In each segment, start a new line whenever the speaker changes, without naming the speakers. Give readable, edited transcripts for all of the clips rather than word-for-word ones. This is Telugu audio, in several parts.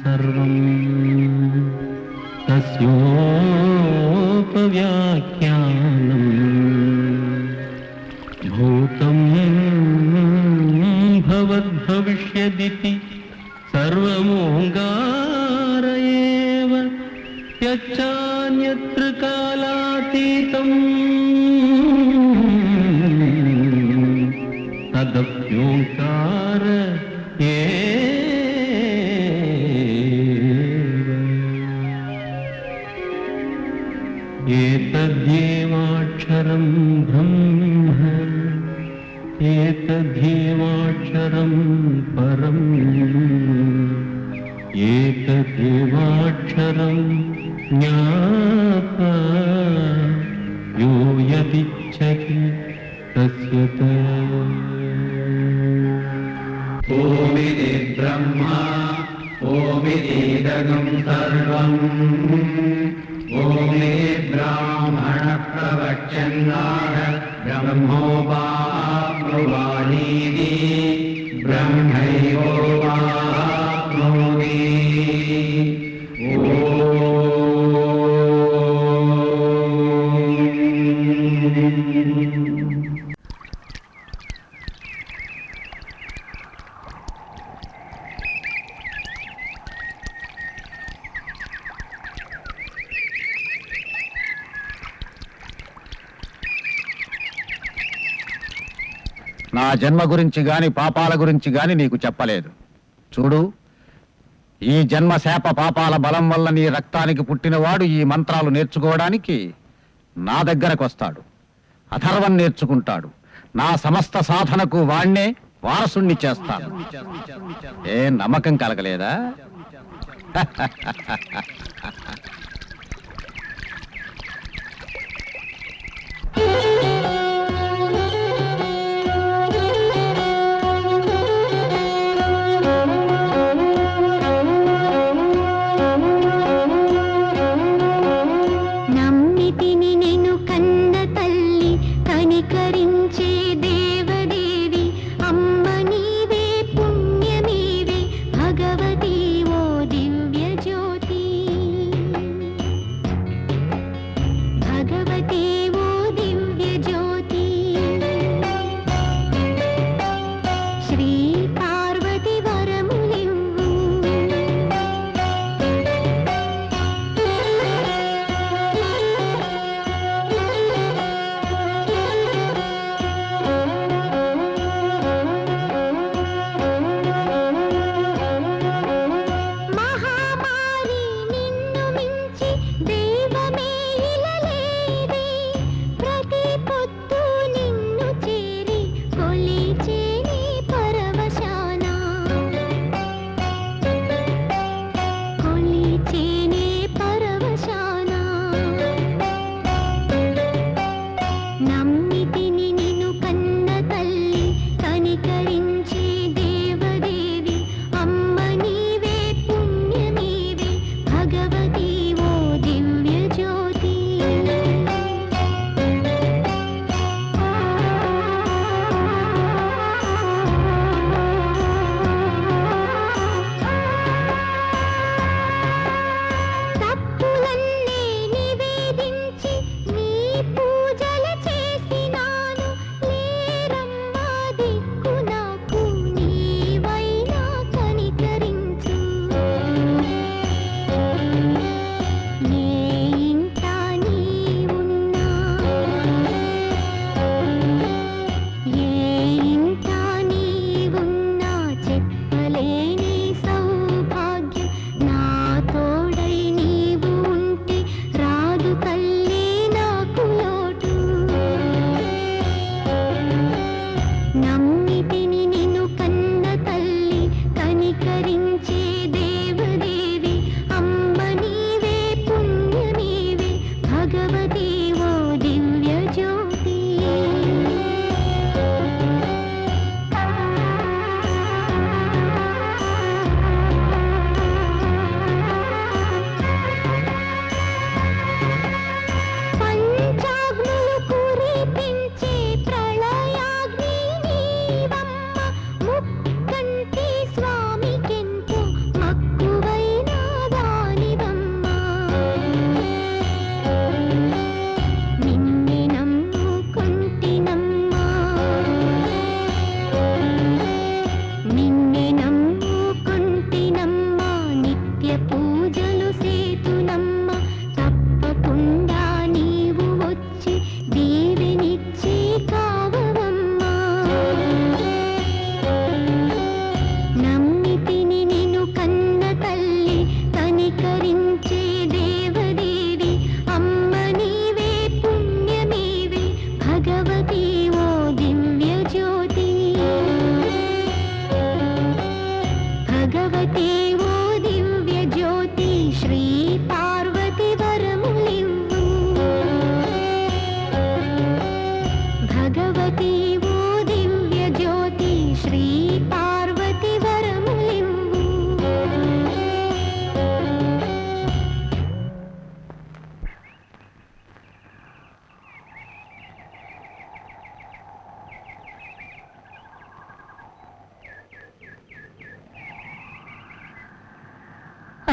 सर्वं तस्योपव्याख्यानं भूतं भवद्भविष्यदिति सर्वमोङ्गार एव यच्चान्यत्र कालातीतम् तदप्योङ्कार एतद्येवाक्षरं ब्रह्म एतद्येवाक्षरं परम् एतद्येवाक्षरं ज्ञात्वा यो यदिच्छति तस्य
ओमिति ब्रह्मा ओमितीदगं सर्वम् ओमे ब्राह्मण प्रवचन्नाः ब्रह्मोपाप्नुवाणीति ब्रह्मैवोपाप्नोति
నా జన్మ గురించి గాని పాపాల గురించి గాని నీకు చెప్పలేదు. చూడు, ఈ జన్మ శాప పాపాల బలం వల్ల నీ రక్తానికి పుట్టినవాడు ఈ మంత్రాలు నేర్చుకోవడానికి నా దగ్గరకు వస్తాడు. అథర్వం నేర్చుకుంటాడు. నా సమస్త సాధనకు వాణ్ణే వారసుణ్ణి చేస్తాను. ఏ నమ్మకం కలగలేదా?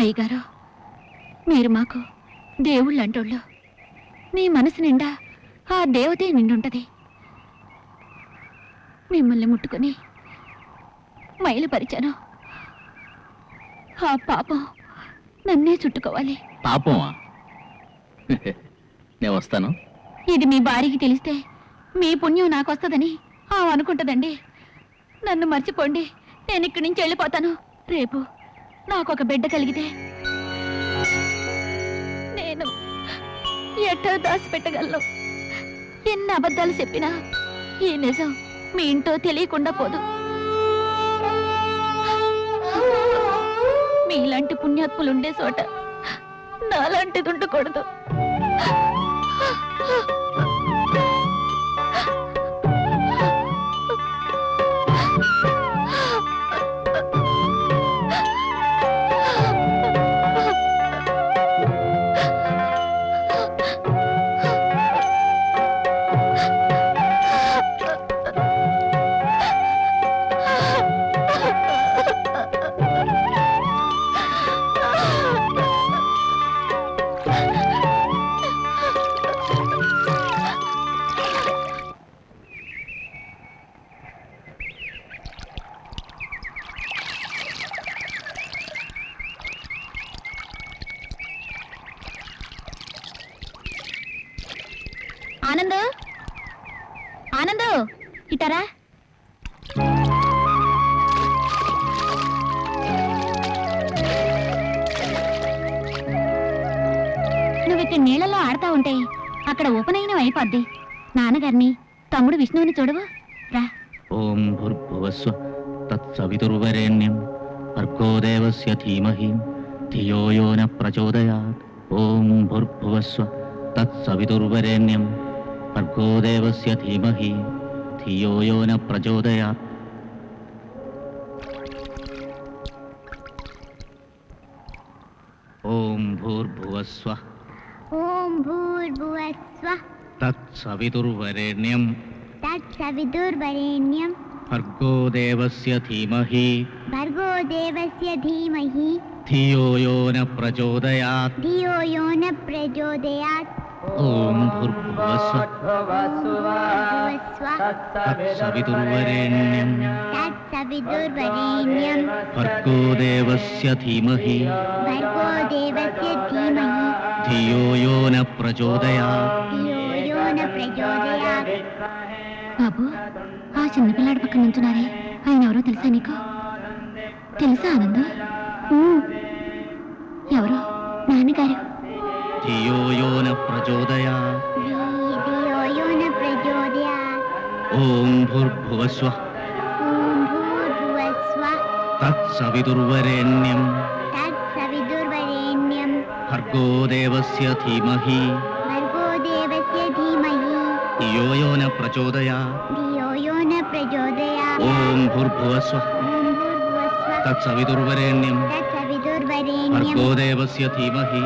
అయ్యగారు, మీరు మాకు దేవుళ్ళు అంటోళ్ళు. మీ మనసు నిండా ఆ దేవతే నిండుంటది. మిమ్మల్ని ముట్టుకొని మైలుపరిచాను. ఆ పాపం నన్నే చుట్టుకోవాలి.
పాపమా? నేను వస్తాను.
ఇది మీ భార్యకి తెలిస్తే మీ పుణ్యం నాకొస్తుందని అనుకుంటుందండి. నన్ను మర్చిపోండి, నేను ఇక్కడి నుంచి వెళ్ళిపోతాను. రేపు నాకొక బిడ్డ కలిగితే నేను ఎట్టో దాచిపెట్టగలను. ఎన్ని అబద్ధాలు చెప్పినా ఈ నిజం మీ ఇంట్లో తెలియకుండా పోదు. మీలాంటి పుణ్యాత్ములు ఉండే చోట నాలాంటిది ఉండకూడదు. ఆనందు, ఆనందు, ఇటారా. నువ్వు ఇక్కడ నీళ్ళలో ఆడుతా ఉంటే అక్కడ ఉపనయనం అయిపోద్ది. నాన్నగారిని, తమ్ముడు విష్ణువుని చూడవు రా.
ఓం భూర్భువస్వ తత్సవితుర్వరేణ్యం భర్గో దేవస్య ధీమహి ధియో యో న ప్రచోదయాత్. ఓం భూర్భువస్వ తత్సవితుర్వరేణ్యం భర్గో దేవస్య ధీమహి ధియో యో న ప్రచోదయాత్. ఓం భూర్భువస్వ
ఓం భూర్భువస్వః
తత్సవితుర్వరేణ్యం
తత్సవితుర్వరేణ్యం
భర్గో దేవస్య ధీమహి
భర్గో దేవస్య ధీమహి
ధియో యో న ప్రచోదయాత్.
ధియో యో న ప్రచోదయాత్.
ఓం భూర్భువస్వ
భూర్భువస్వః
తత్సవితుర్వరేణ్యం
తత్సవితుర్వరేణ్యం
భర్గో దేవస్య ధీమహి
భర్గో దేవస్య ధీమహి
ధియో యో న ప్రచోదయాత్.
ధియో యో న ప్రచోదయాత్.
బాబు, ఆ చిన్నపిల్లాడి పక్కన నుంచున్నారే, ఆయన ఎవరో తెలుసా నీకు? తెలుసా ఆనంద్? ఎవరో నాన్నగారు.
ధియో యో న ప్రచోదయాత్.
ధియో యో న ప్రచోదయాత్.
ఓం భూర్భువస్వ
ఓం భూర్భువస్వః
తత్సవితుర్వరేణ్యం
తత్సవితుర్వరేణ్యం
భర్గో దేవస్య ధీమహి
భర్గో దేవస్య ధీమహి
ధియో యో న ప్రచోదయాత్.
ధియో యో న ప్రచోదయాత్.
ఓం భూర్భువస్వ
ఓం భూర్భువస్వః
తత్సవితుర్వరేణ్యం
తత్సవితుర్వరేణ్యం
భర్గో దేవస్య ధీమహి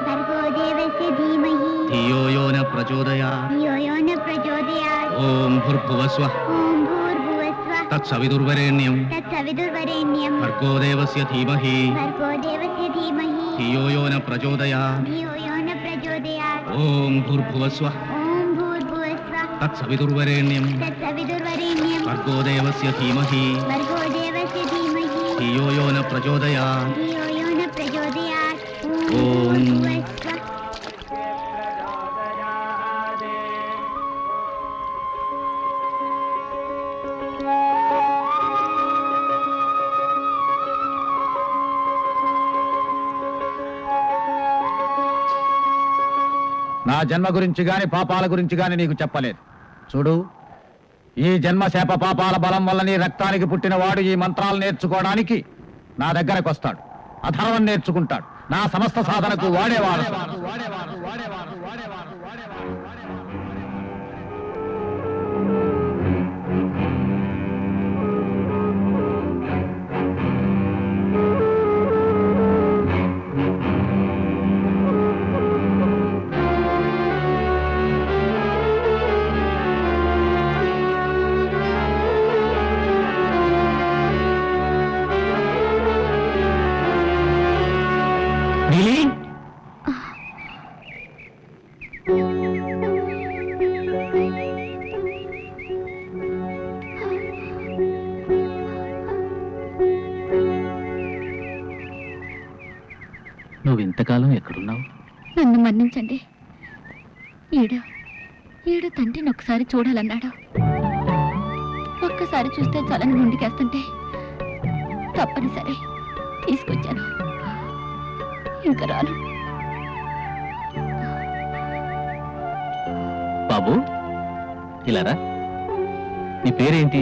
భర్గో దేవస్య ధీమహి
ధియో యో న ప్రచోదయాత్.
ధియో యో న ప్రచోదయాత్.
ఓం భూర్భువస్వ
ఓం భూర్భువస్వః
తత్సవితుర్వరేణ్యం
తత్సవితుర్వరేణ్యం
భర్గో దేవస్య ధీమహి
భర్గో దేవస్య ధీమహి
ధియో యో న ప్రచోదయాత్.
ధియో యో న ప్రచోదయాత్.
ఓం భూర్భువస్వ
ఓం భూర్భువస్వః
తత్సవితుర్వరేణ్యం
తత్సవితుర్వరేణ్యం
భర్గో దేవస్య ధీమహి
భర్గో దేవస్య ధీమహి
ధియో యో న ప్రచోదయాత్.
ధియో యో న ప్రచోదయాత్.
ఓం
ఓం భూర్భువస్వః
నా జన్మ గురించి గాని పాపాల గురించి గాని నీకు చెప్పలేదు. చూడు, ఈ జన్మ శాప పాపాల బలం వల్ల నీ రక్తానికి పుట్టినవాడు ఈ మంత్రాలు నేర్చుకోవడానికి నా దగ్గరకు వస్తాడు. అధర్వం నేర్చుకుంటాడు. నా సమస్త సాధనకు వాడేవాడు.
నువ్వు ఇంతకాలం ఎక్కడున్నావు?
నన్ను మన్నించండి. ఈడు తండ్రిని ఒకసారి చూడాలన్నాడు. ఒక్కసారి చూస్తే చలని ముందుకేస్తుంటే తప్పనిసరి తీసుకొచ్చాను. ఇంకా రాను.
బాబు ఇలారా. నీ పేరేంటి?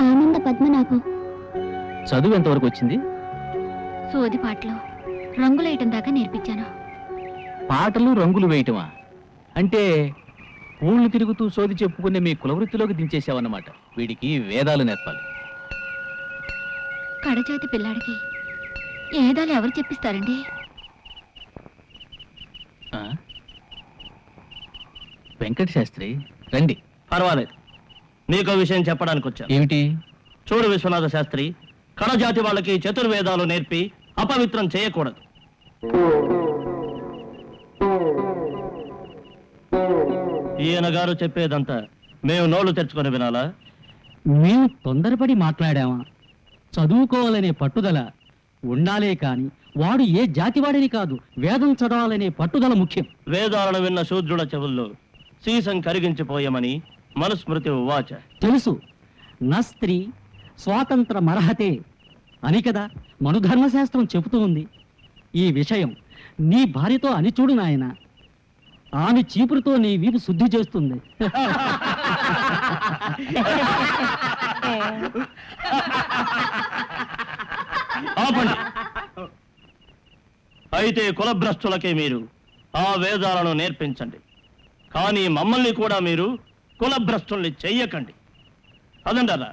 ఆనంద పద్మనాభం.
చదువు ఎంతవరకు వచ్చింది?
సోది పాటలు రంగులేయటం దాకా నేర్పించాను.
పాటలు రంగులు వేయటమా? అంటే ఊళ్ళు తిరుగుతూ సోది చెప్పుకునే మీ కులవృత్తిలోకి దించేసావన్నమాట. వీడికి వేదాలు నేర్పాలి.
కడజాతి పిల్లాడికి ఏదాలు ఎవరు చెప్పిస్తారండి?
ఆ? వెంకట శాస్త్రి రండి.
పర్వాలేదు, నీకో విషయం చెప్పడానికి వచ్చాను.
ఏమిటి?
చూడు విశ్వనాథ శాస్త్రి, కణజాతి వాళ్ళకి చతుర్వేదాలు నేర్పి అపవిత్రం చేయకూడదు. ఈయన గారు చెప్పేదంతా మేము నోళ్లు తెరుచుకొని వినాలా?
మేము తొందరపడి మాట్లాడామా? చదువుకోవాలనే పట్టుదల ఉండాలే కాని వాడు ఏ జాతివాడిని కాదు, వేదం చదవాలనే పట్టుదల ముఖ్యం.
వేదాలను విన్న శూద్రుల చెవుల్లో సీసం కరిగించిపోయమని మనుస్మృతి ఉవాచ.
తెలుసు, నా స్త్రీ స్వాతంత్ర మరహతే అని కదా మనుధర్మశాస్త్రం చెబుతూ ఉంది. ఈ విషయం నీ భార్యతో అని చూడు నాయన. ఆమె చీపురుతో నీ వీపు శుద్ధి చేస్తుంది.
ఆపండి. అయితే కులభ్రష్టులకే మీరు ఆ వేదాలను నేర్పించండి, కానీ మమ్మల్ని కూడా మీరు కులభ్రష్టుల్ని చెయ్యకండి. అదండి అలా.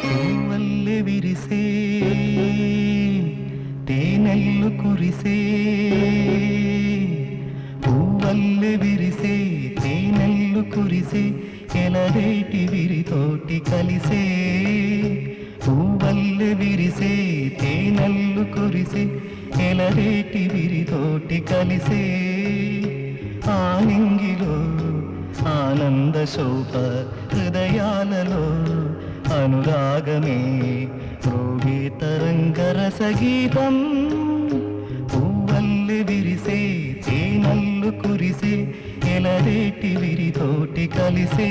పూవల్లె విరిసే తేనెల్లు కురిసే, పూవల్లె విరిసే తేనెల్లు కురిసే, ఎలరేటి విరితోటి కలిసే. పూవల్లె విరిసే తేనెల్లు కురిసే, ఎలరేటి విరితోటి కలిసే. ఆనింగిలో ఆనంద శోభ, హృదయాలలో అనురాగమే రోగే తరంగరస గీతం. పూవల్లె విరిసే తేనల్లు కురిసే, ఎలరేటి విరితోటి కలిసే.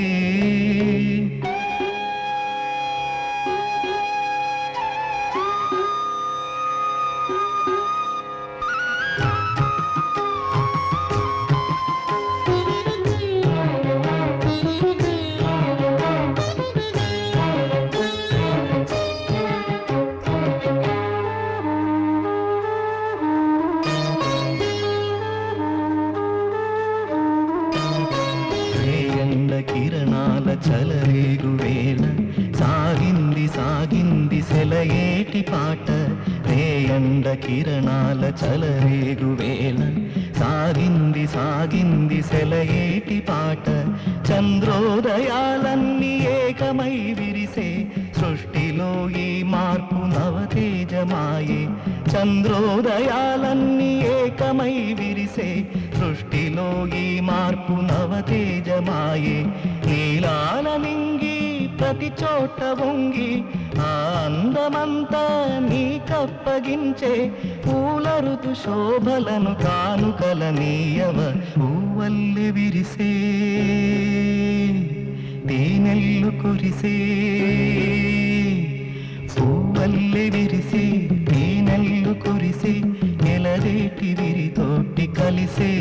కిరణాల చలరేగు వేళ సాగింది సాగింది సెలయేటి పాట. రేయండ కిరణాల చలరేగు వేళ సాగింది సాగింది సెలయేటి పాట. చంద్రోదయాలన్నీ ఏకమై విరిసే, సృష్టిలో ఈ మార్పు నవతేజమాయే. చంద్రోదయాలన్నీ ఏకమై విరిసే, సృష్టిలో ఈ మార్పు నవతేజమాయే. నీలాల నింగి ప్రతి చోట వంగి ఆ అందమంతా నీ కప్పగించే. పూల ఋతు శోభలను కానుకల నీయవ. పూవల్లె విరిసే తేనెల్లు కురిసే, పూవల్లె విరిసే తేనెల్లు కురిసే, ఎలరేటి విరితోటి కలిసే.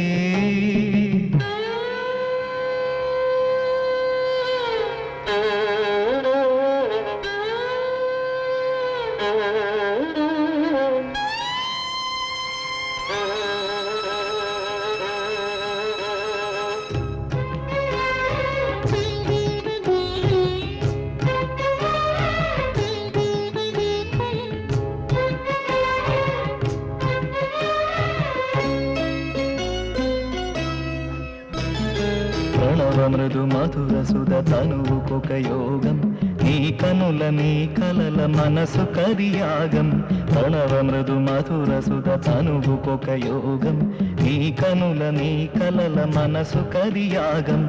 ప్రణవ మృదు మధుర సుధ తనువుకొక యోగం నీ కనుల నీ కలల మనసు కరియాగం ప్రణవ మృదు మధుర సుధ తనువుకొక యోగం నీ కనుల నీ కలల మనసు కరియాగం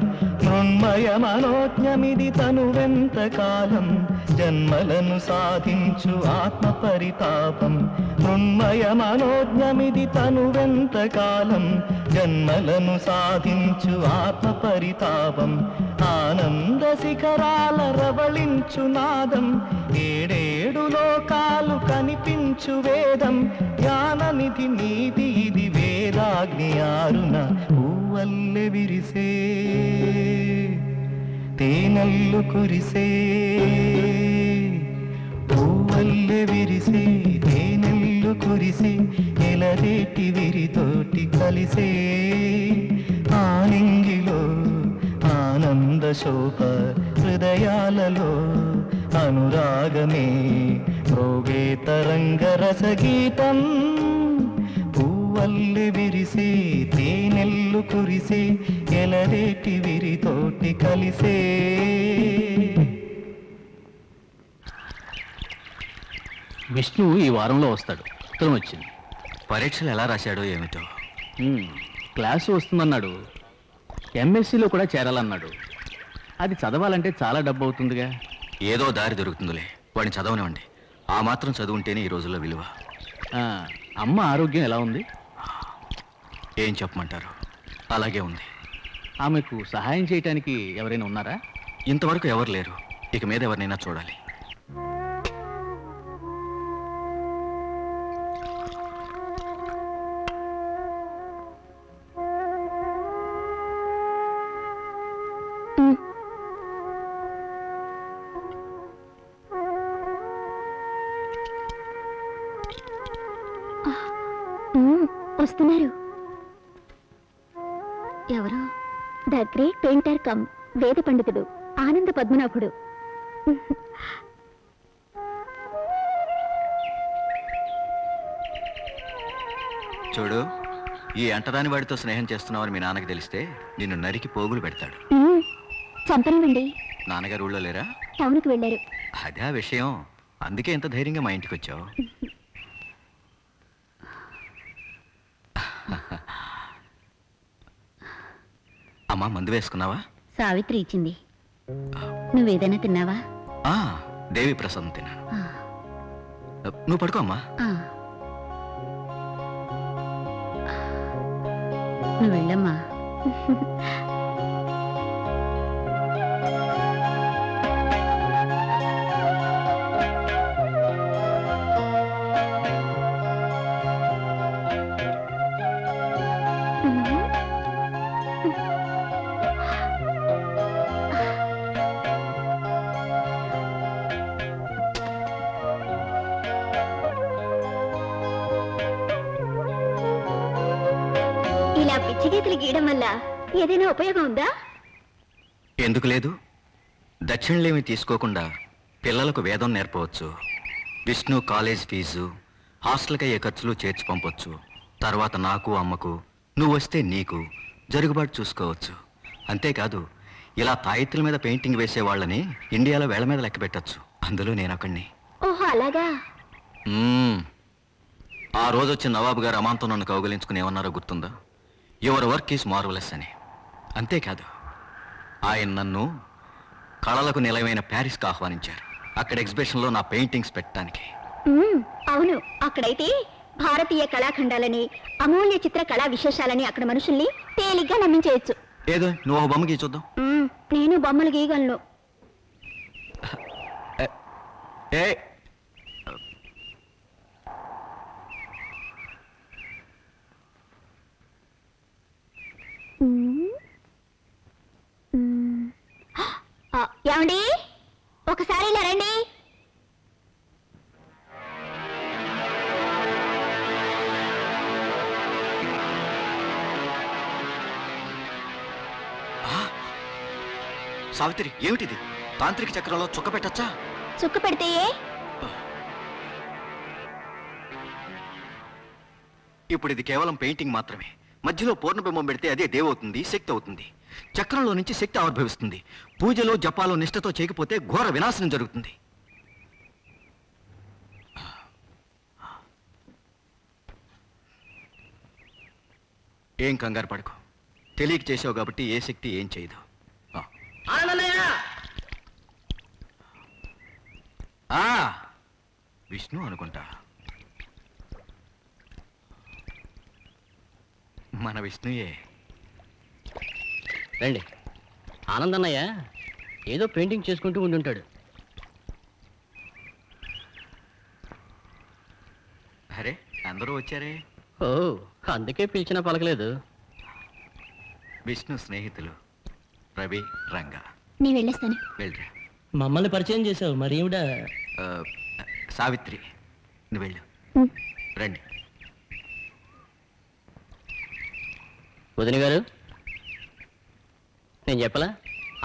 మృణ్మయ మనోజ్ఞమిది తనువెంత కాలం జన్మలను సాధించు ఆత్మ పరితాపం మృణ్మయ మనోజ్ఞమిది తనువెంత కాలం జన్మలను సాధించు ఆత్మ పరితాపం ఆనంద శిఖరాల రవళించు నాదం ఏడేడు లోకాలు కనిపించు వేదం జ్ఞాననిధి నీది ఇది వేదాగ్ని ఆరున పూవల్లె విరిసే తేనల్లు కురిసే పూవల్లె విరిసే తేనెల్లు కురిసే ఎలరేటి విరితోటి కలిసే ఆనింగిలో ఆనంద శోభ హృదయాలలో అనురాగమే మ్రోగే తరంగ రసగీతం పూవల్లె విరిసే తేనెల్లు కురిసే ఎలరేటి విరితోటి కలిసే.
విష్ణు ఈ వారంలో వస్తాడు. ఉత్తరం వచ్చింది.
పరీక్షలు ఎలా రాశాడో ఏమిటో.
క్లాసు వస్తుందన్నాడు. ఎంఎస్సీలో కూడా చేరాలన్నాడు. అది చదవాలంటే చాలా డబ్బు అవుతుందిగా.
ఏదో దారి దొరుకుతుందిలే, వాడిని చదవనివ్వండి. ఆ మాత్రం చదువుంటేనే ఈ రోజుల్లో విలువ.
అమ్మ ఆరోగ్యం ఎలా ఉంది?
ఏం చెప్పమంటారు, అలాగే ఉంది.
ఆమెకు సహాయం చేయటానికి ఎవరైనా ఉన్నారా?
ఇంతవరకు ఎవరు లేరు. ఇక మీద ఎవరినైనా చూడాలి.
వస్తున్నారు. ఎవరు? ద గ్రేట్ పెయింటర్ కమ్ వేద పండితుడు ఆనంద పద్మనాభుడు.
చూడు, ఈ అంటరాని వాడితో స్నేహం చేస్తున్నావని మీ నాన్నకి తెలిస్తే నిన్ను నరికి పోగులు పెడతాడు.
చంపనివ్వండి.
నాన్నగారు ఊళ్ళో లేరా?
టౌన్కి వెళ్ళారు.
అదే విషయం. అందుకే ఎంత ధైర్యంగా మా ఇంటికి వచ్చావు. అమ్మా, మందు వేసుకున్నావా?
సావిత్రి ఇచ్చింది. నువ్వేదైనా తిన్నావా?
దేవి ప్రసాదం తిన్నాను. నువ్వు పడుకో అమ్మా.
నువ్వు వెళ్ళమ్మా. ఇలా పిచ్చి గీతలు గీయడం వల్ల ఏదైనా ఉపయోగం ఉందా?
ఎందుకు లేదు. దక్షిణలేమి తీసుకోకుండా పిల్లలకు వేదం నేర్పవచ్చు. విష్ణు కాలేజ్ ఫీజు, హాస్టల్కి అయ్యే ఖర్చులు చేర్చి పంపొచ్చు. తర్వాత నాకు అమ్మకు, నువ్వు వస్తే నీకు జరుగుబాటు చూసుకోవచ్చు. అంతేకాదు, ఇలా తాయెత్తుల మీద పెయింటింగ్ వేసే వాళ్ళని ఇండియాలో వేళ్ల మీద లెక్క పెట్టచ్చు. అందులో నేను ఒకడిని.
ఓహో, అలాగా.
ఆ రోజు వచ్చిన నవాబు గారు అమాంతం నన్ను కౌగిలించుకుని ఏమన్నారో గుర్తుందా? యువర్ వర్క్ ఈజ్ మార్వలెస్ అని. అంతేకాదు, ఆయన నన్ను కళలకు నిలయమైన ప్యారిస్కి ఆహ్వానించారు. అక్కడ ఎగ్జిబిషన్లో నా పెయింటింగ్స్ పెట్టడానికి.
అవును, అక్కడైతే భారతీయ కళాఖండాలని, అమూల్య చిత్ర కళా విశేషాలని అక్కడ మనుషుల్ని తేలిగ్గా నమ్మించేయచ్చు.
ఏదో నువ్వు ఒక బొమ్మ గీ చూద్దాం.
నేను బొమ్మలు గీయగలను.
ఏ
ఏమండి, ఒకసారి ఇలా రండి.
సావిత్రి, ఏమిటిది? తాంత్రిక చక్రంలో చుక్క పెట్టచ్చా?
చుక్క పెడితే
ఇప్పుడు ఇది కేవలం పెయింటింగ్ మాత్రమే. మధ్యలో పూర్ణబింబం పెడితే అదే దేవవుతుంది, శక్తి అవుతుంది. చక్రంలో నుంచి శక్తి ఆవిర్భవిస్తుంది. పూజలో జపాలో నిష్ఠతో చేయకపోతే ఘోర వినాశనం జరుగుతుంది. ఏం కంగారు పడకు, తెలియక చేసావు కాబట్టి ఏ శక్తి ఏం చేయదు. విష్ణు అనుకుంటా. మన విష్ణుయే.
రండి. ఆనందన్నయ్య ఏదో పెయింటింగ్ చేసుకుంటూ ఉండుంటాడు.
అరే, అందరూ వచ్చారే.
ఓ, అందుకే పిలిచినా పలకలేదు.
విష్ణు స్నేహితులు రవి, రంగా.
నీ వెళ్ళేస్తాను.
వెళ్ళరా.
మమ్మల్ని పరిచయం చేసావు, మరి ఏమిటా?
సావిత్రి, నువ్వు వెళ్ళు. రండి.
వదిన గారు, నేను చెప్పలా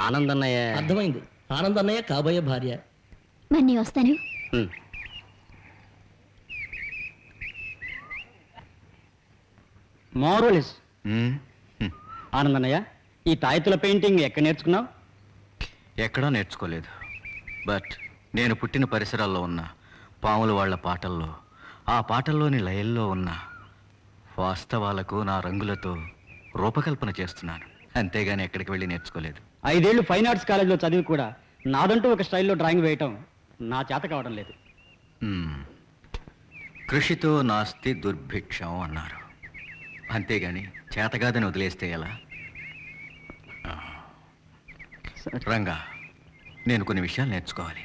ఆనందన్నయ్య?
అర్థమైంది, ఆనందన్నయ్య కాబోయే భార్య.
మరి నీ వస్తాను.
మోరలిస్. ఆనందన్నయ్య, ఈ తాయెత్తుల పెయింటింగ్ ఎక్కడ నేర్చుకున్నావు?
ఎక్కడా నేర్చుకోలేదు. బట్ నేను పుట్టిన పరిసరాల్లో ఉన్న పాముల వాళ్ళ పాటల్లో, ఆ పాటల్లోని లయల్లో ఉన్న వాస్తవాలకు నా రంగులతో రూపకల్పన చేస్తున్నాను. అంతేగాని ఎక్కడికి వెళ్ళి నేర్చుకోలేదు.
5 ఏళ్ళు ఫైన్ ఆర్ట్స్ కాలేజీలో చదివి కూడా నాదంటూ ఒక స్టైల్లో డ్రాయింగ్ వేయటం నా చేత కావడం లేదు.
కృషితో నాస్తి దుర్భిక్షం అన్నారు. అంతేగాని చేతగాదని వదిలేస్తే ఎలా? రంగా, నేను కొన్ని విషయాలు నేర్చుకోవాలి.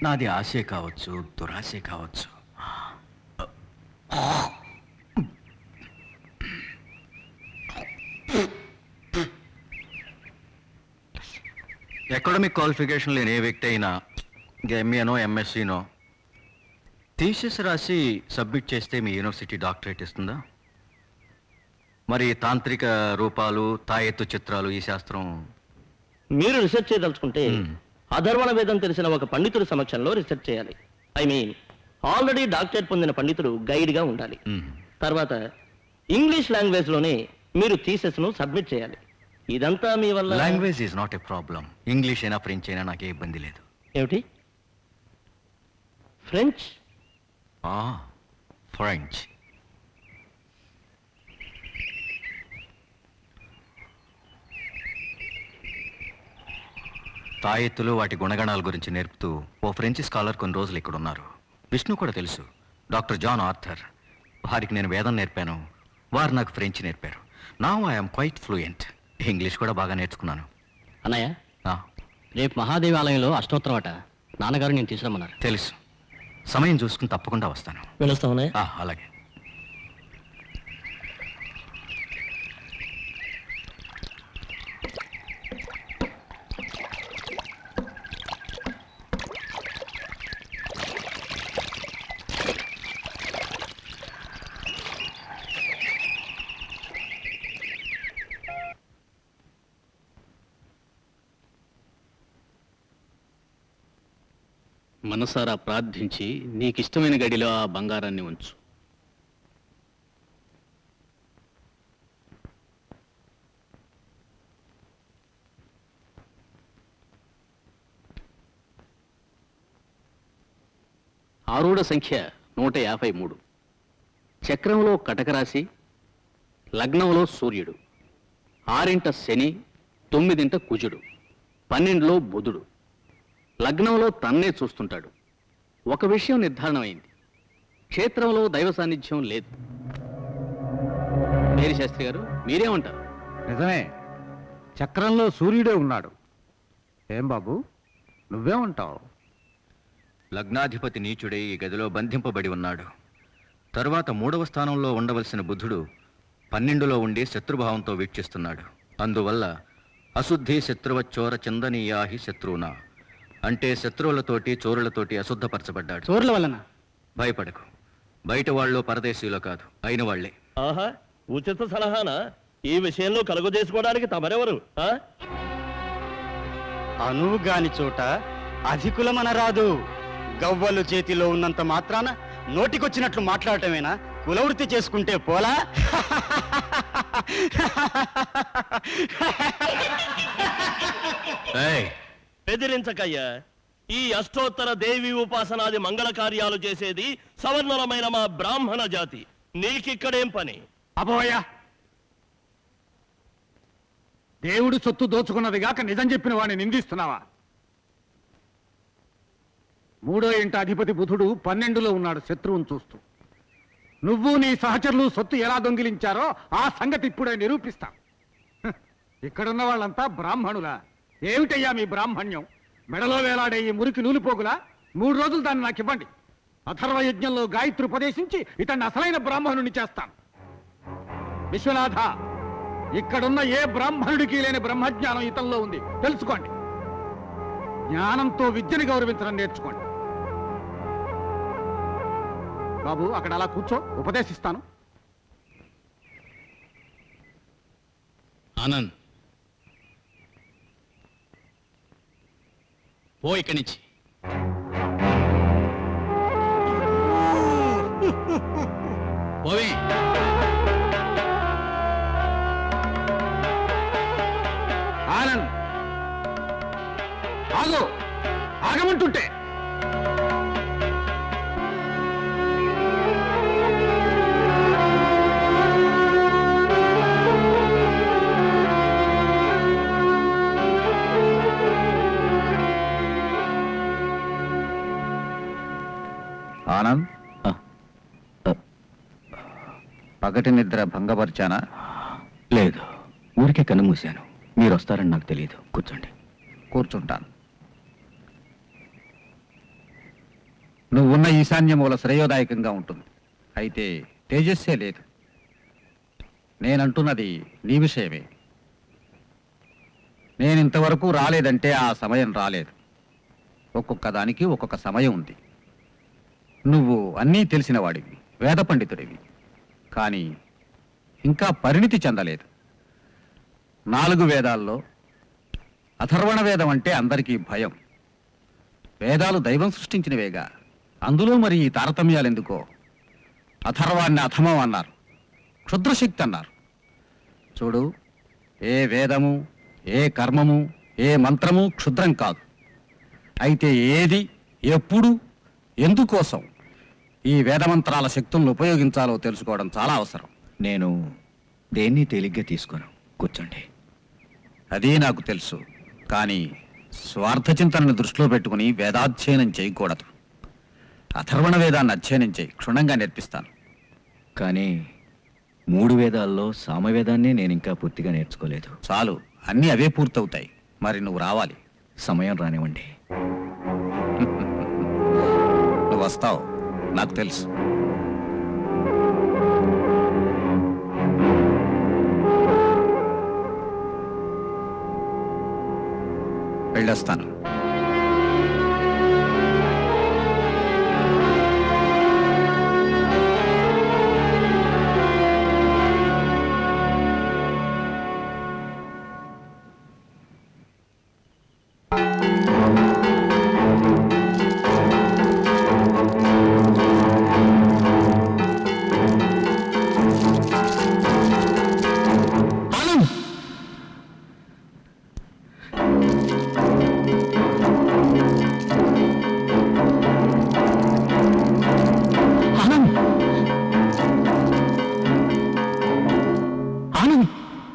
నాది ఆశే కావచ్చు, దురాశే కావచ్చు. అకాడమిక్ క్వాలిఫికేషన్ లేని ఏ వ్యక్తి అయినా ఎంఏనో ఎంఎస్సీనో థీసిస్ రాసి సబ్మిట్ చేస్తే మీ యూనివర్సిటీ డాక్టరేట్ ఇస్తుందా? మరి తాంత్రిక రూపాలు, తాయెత్తు చిత్రాలు, ఈ శాస్త్రం
మీరు రీసెర్చ్ చేయదలుచుకుంటే అధర్వణ వేదం తెలిసిన ఒక పండితుడి సమక్షంలో రీసెర్చ్ చేయాలి. ఐ మీన్ ఆల్రెడీ డాక్టరేట్ పొందిన పండితుడు గైడ్గా ఉండాలి. తర్వాత ఇంగ్లీష్ లాంగ్వేజ్లోనే మీరు థీసిస్ను సబ్మిట్ చేయాలి. ఇదంతా మీ వల్ల.
Language is not a problem. English అయినా ఫ్రెంచ్ అయినా నాకే ఇబ్బంది లేదు.
ఏమిటి? ఫ్రెంచ్?
ఫ్రెంచ్. తాయెత్తులు, వాటి గుణగణాల గురించి నేర్పుతూ ఓ ఫ్రెంచ్ స్కాలర్ కొన్ని రోజులు ఇక్కడ ఉన్నారు. విష్ణు కూడా తెలుసు, డాక్టర్ జాన్ ఆర్థర్. వారికి నేను వేదం నేర్పాను, వారు నాకు ఫ్రెంచ్ నేర్పారు. Now I'm quite fluent. English కూడా బాగా నేర్చుకున్నాను.
అన్నయ్య, రేపు మహాదేవి ఆలయంలో అష్టోత్తరం అట. నాన్నగారు నేను తీసుకురమ్మన్నారు.
తెలుసు, సమయం చూసుకుని తప్పకుండా వస్తాను.
వెళ్ళొస్తామనే?
అలాగే.
మనసారా ప్రార్థించి నీకిష్టమైన గడిలో ఆ బంగారాన్ని ఉంచు. ఆరూఢ సంఖ్య 153. చక్రంలో కటకరాశి, లగ్నంలో సూర్యుడు, 6 శని, 9 కుజుడు, 12లో బుధుడు. లగ్నంలో తన్నే చూస్తుంటాడు. ఒక విషయం నిర్ధారణమైంది, క్షేత్రంలో దైవ సాన్నిధ్యం లేదు. మేరీ శాస్త్రి గారు, మీరేమంటారు?
నిజమే, చక్రంలో సూర్యుడే ఉన్నాడు. ఏం బాబు, నువ్వేమంటావు?
లగ్నాధిపతి నీచుడై ఈ గదిలో బంధింపబడి ఉన్నాడు. తరువాత 3వ స్థానంలో ఉండవలసిన బుధుడు 12లో ఉండి శత్రుభావంతో వీక్షిస్తున్నాడు. అందువల్ల అశుద్ధి శత్రువచ్చోర చందనీయాహి శత్రువునా, అంటే శత్రువులతోటి, చోరులతోటి అశుద్ధపరచబడ్డాడు.
చోర్ల వలన?
భయపడకు, బయట వాళ్ళు పరదేశీయులు కాదు, అయిన వాళ్లే.
ఆహా, ఉచిత సలహానా? ఈ విషయంలో కలుగజేసుకోవడానికి తమరెవరు?
అనుగాని చోట అధికులమనరాదు. గవ్వలు చేతిలో ఉన్నంత మాత్రాన నోటికొచ్చినట్లు మాట్లాడటమేనా? కులవృత్తి చేసుకుంటే పోలా?
బెదిరించకయ్యా. ఈ అష్టోత్తర దేవి ఉపాసనాది మంగళ కార్యాలు చేసేది సవర్ణలమైన మా బ్రాహ్మణ జాతి. నీకిక్కడేం పని?
అపోయా, దేవుడి సొత్తు దోచుకున్నది గాక నిజం చెప్పిన వాడిని నిందిస్తున్నావా? మూడో ఇంట అధిపతి బుధుడు 12లో ఉన్నాడు శత్రువును చూస్తూ. నువ్వు నీ సహచరులు సొత్తు ఎలా దొంగిలించారో ఆ సంగతి ఇప్పుడే నిరూపిస్తా. ఇక్కడున్న వాళ్ళంతా బ్రాహ్మణులా? ఏమిటయ్యా మీ బ్రాహ్మణ్యం? మెడలో వేలాడే ఈ మురికి నూలుపోగులా? 3 రోజులు దాన్ని నాకు ఇవ్వండి. అథర్వ యజ్ఞంలో గాయత్రి ఉపదేశించి ఇతన్ని అసలైన బ్రాహ్మణుని చేస్తాను. విశ్వనాథ, ఇక్కడున్న ఏ బ్రాహ్మణుడికి లేని బ్రహ్మజ్ఞానం ఇతనిలో ఉంది, తెలుసుకోండి. జ్ఞానంతో విద్యని గౌరవించడం నేర్చుకోండి. బాబు, అక్కడ అలా కూర్చో, ఉపదేశిస్తాను.
ఆనంద్, ఓ ఇక్కడి నుంచి. ఓవే.
ఆనంద్, ఆగు, ఆగమంటుంటే. ఆనంద్, పగటి నిద్ర భంగపరిచానా?
లేదు, ఊరికే కన్ను మూశాను. మీరు వస్తారని నాకు తెలియదు. కూర్చోండి.
కూర్చుంటాను. నువ్వున్న ఈశాన్యమూల శ్రేయోదాయకంగా ఉంటుంది. అయితే తేజస్సే లేదు. నేనంటున్నది నీ విషయమే. నేనింతవరకు రాలేదంటే ఆ సమయం రాలేదు. ఒక్కొక్క దానికి ఒక్కొక్క సమయం ఉంది. నువ్వు అన్నీ తెలిసిన వాడివి, వేద పండితుడివి. కానీ ఇంకా పరిణితి చెందలేదు. 4 వేదాల్లో అథర్వణ వేదం అంటే అందరికీ భయం. వేదాలు దైవం సృష్టించినవేగా, అందులో మరి ఈ తారతమ్యాలెందుకో? అథర్వాన్ని అథమం అన్నారు, క్షుద్రశక్తి అన్నారు. చూడు, ఏ వేదము, ఏ కర్మము, ఏ మంత్రము క్షుద్రం కాదు. అయితే ఏది, ఎప్పుడు, ఎందుకోసం ఈ వేదమంత్రాల శక్తులను ఉపయోగించాలో తెలుసుకోవడం చాలా అవసరం.
నేను దేన్ని తేలిగ్గా తీసుకోను. కూర్చోండి.
అదే నాకు తెలుసు. కానీ స్వార్థ చింతనను దృష్టిలో పెట్టుకుని వేదాధ్యయనం చేయకూడదు. అథర్వణ వేదాన్ని అధ్యయనం చేయి, క్షుణ్ణంగా నేర్పిస్తాను.
కానీ 3 వేదాల్లో సామవేదాన్నే నేను ఇంకా పూర్తిగా నేర్చుకోలేదు.
చాలు, అన్నీ అవే పూర్తవుతాయి. మరి నువ్వు రావాలి.
సమయం రానివ్వండి.
నువ్వు వస్తావు, నాకు తెలుసు. వెళ్ళొస్తాను.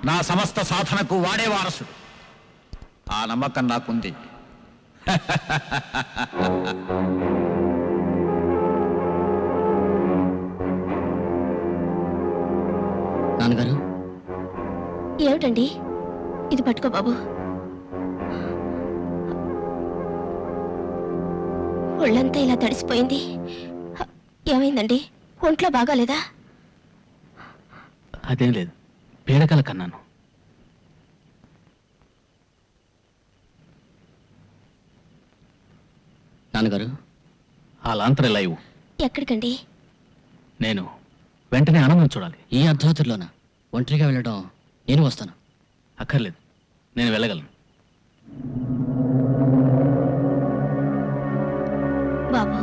నా సమస్త సాధనకు వాడే వారసుడు. ఆ నమ్మకం నాకుంది.
నాన్నగారు,
ఏమిటండి? ఇది పట్టుకో బాబు. ఒళ్ళంతా ఇలా తడిసిపోయింది. ఏమైందండి? ఒంట్లో బాగాలేదా?
అదేం లేదు, పీడకల కన్నాను.
నాన్నగారు,
ఆ లాంతర్ ఇలా ఇవ్వు.
ఎక్కడికండి?
నేను వెంటనే ఆనందం చూడాలి.
ఈ అర్ధరాత్రిలోన ఒంటరిగా వెళ్ళడం నేను వస్తాను.
అక్కర్లేదు, నేను వెళ్ళగలను.
బాబు,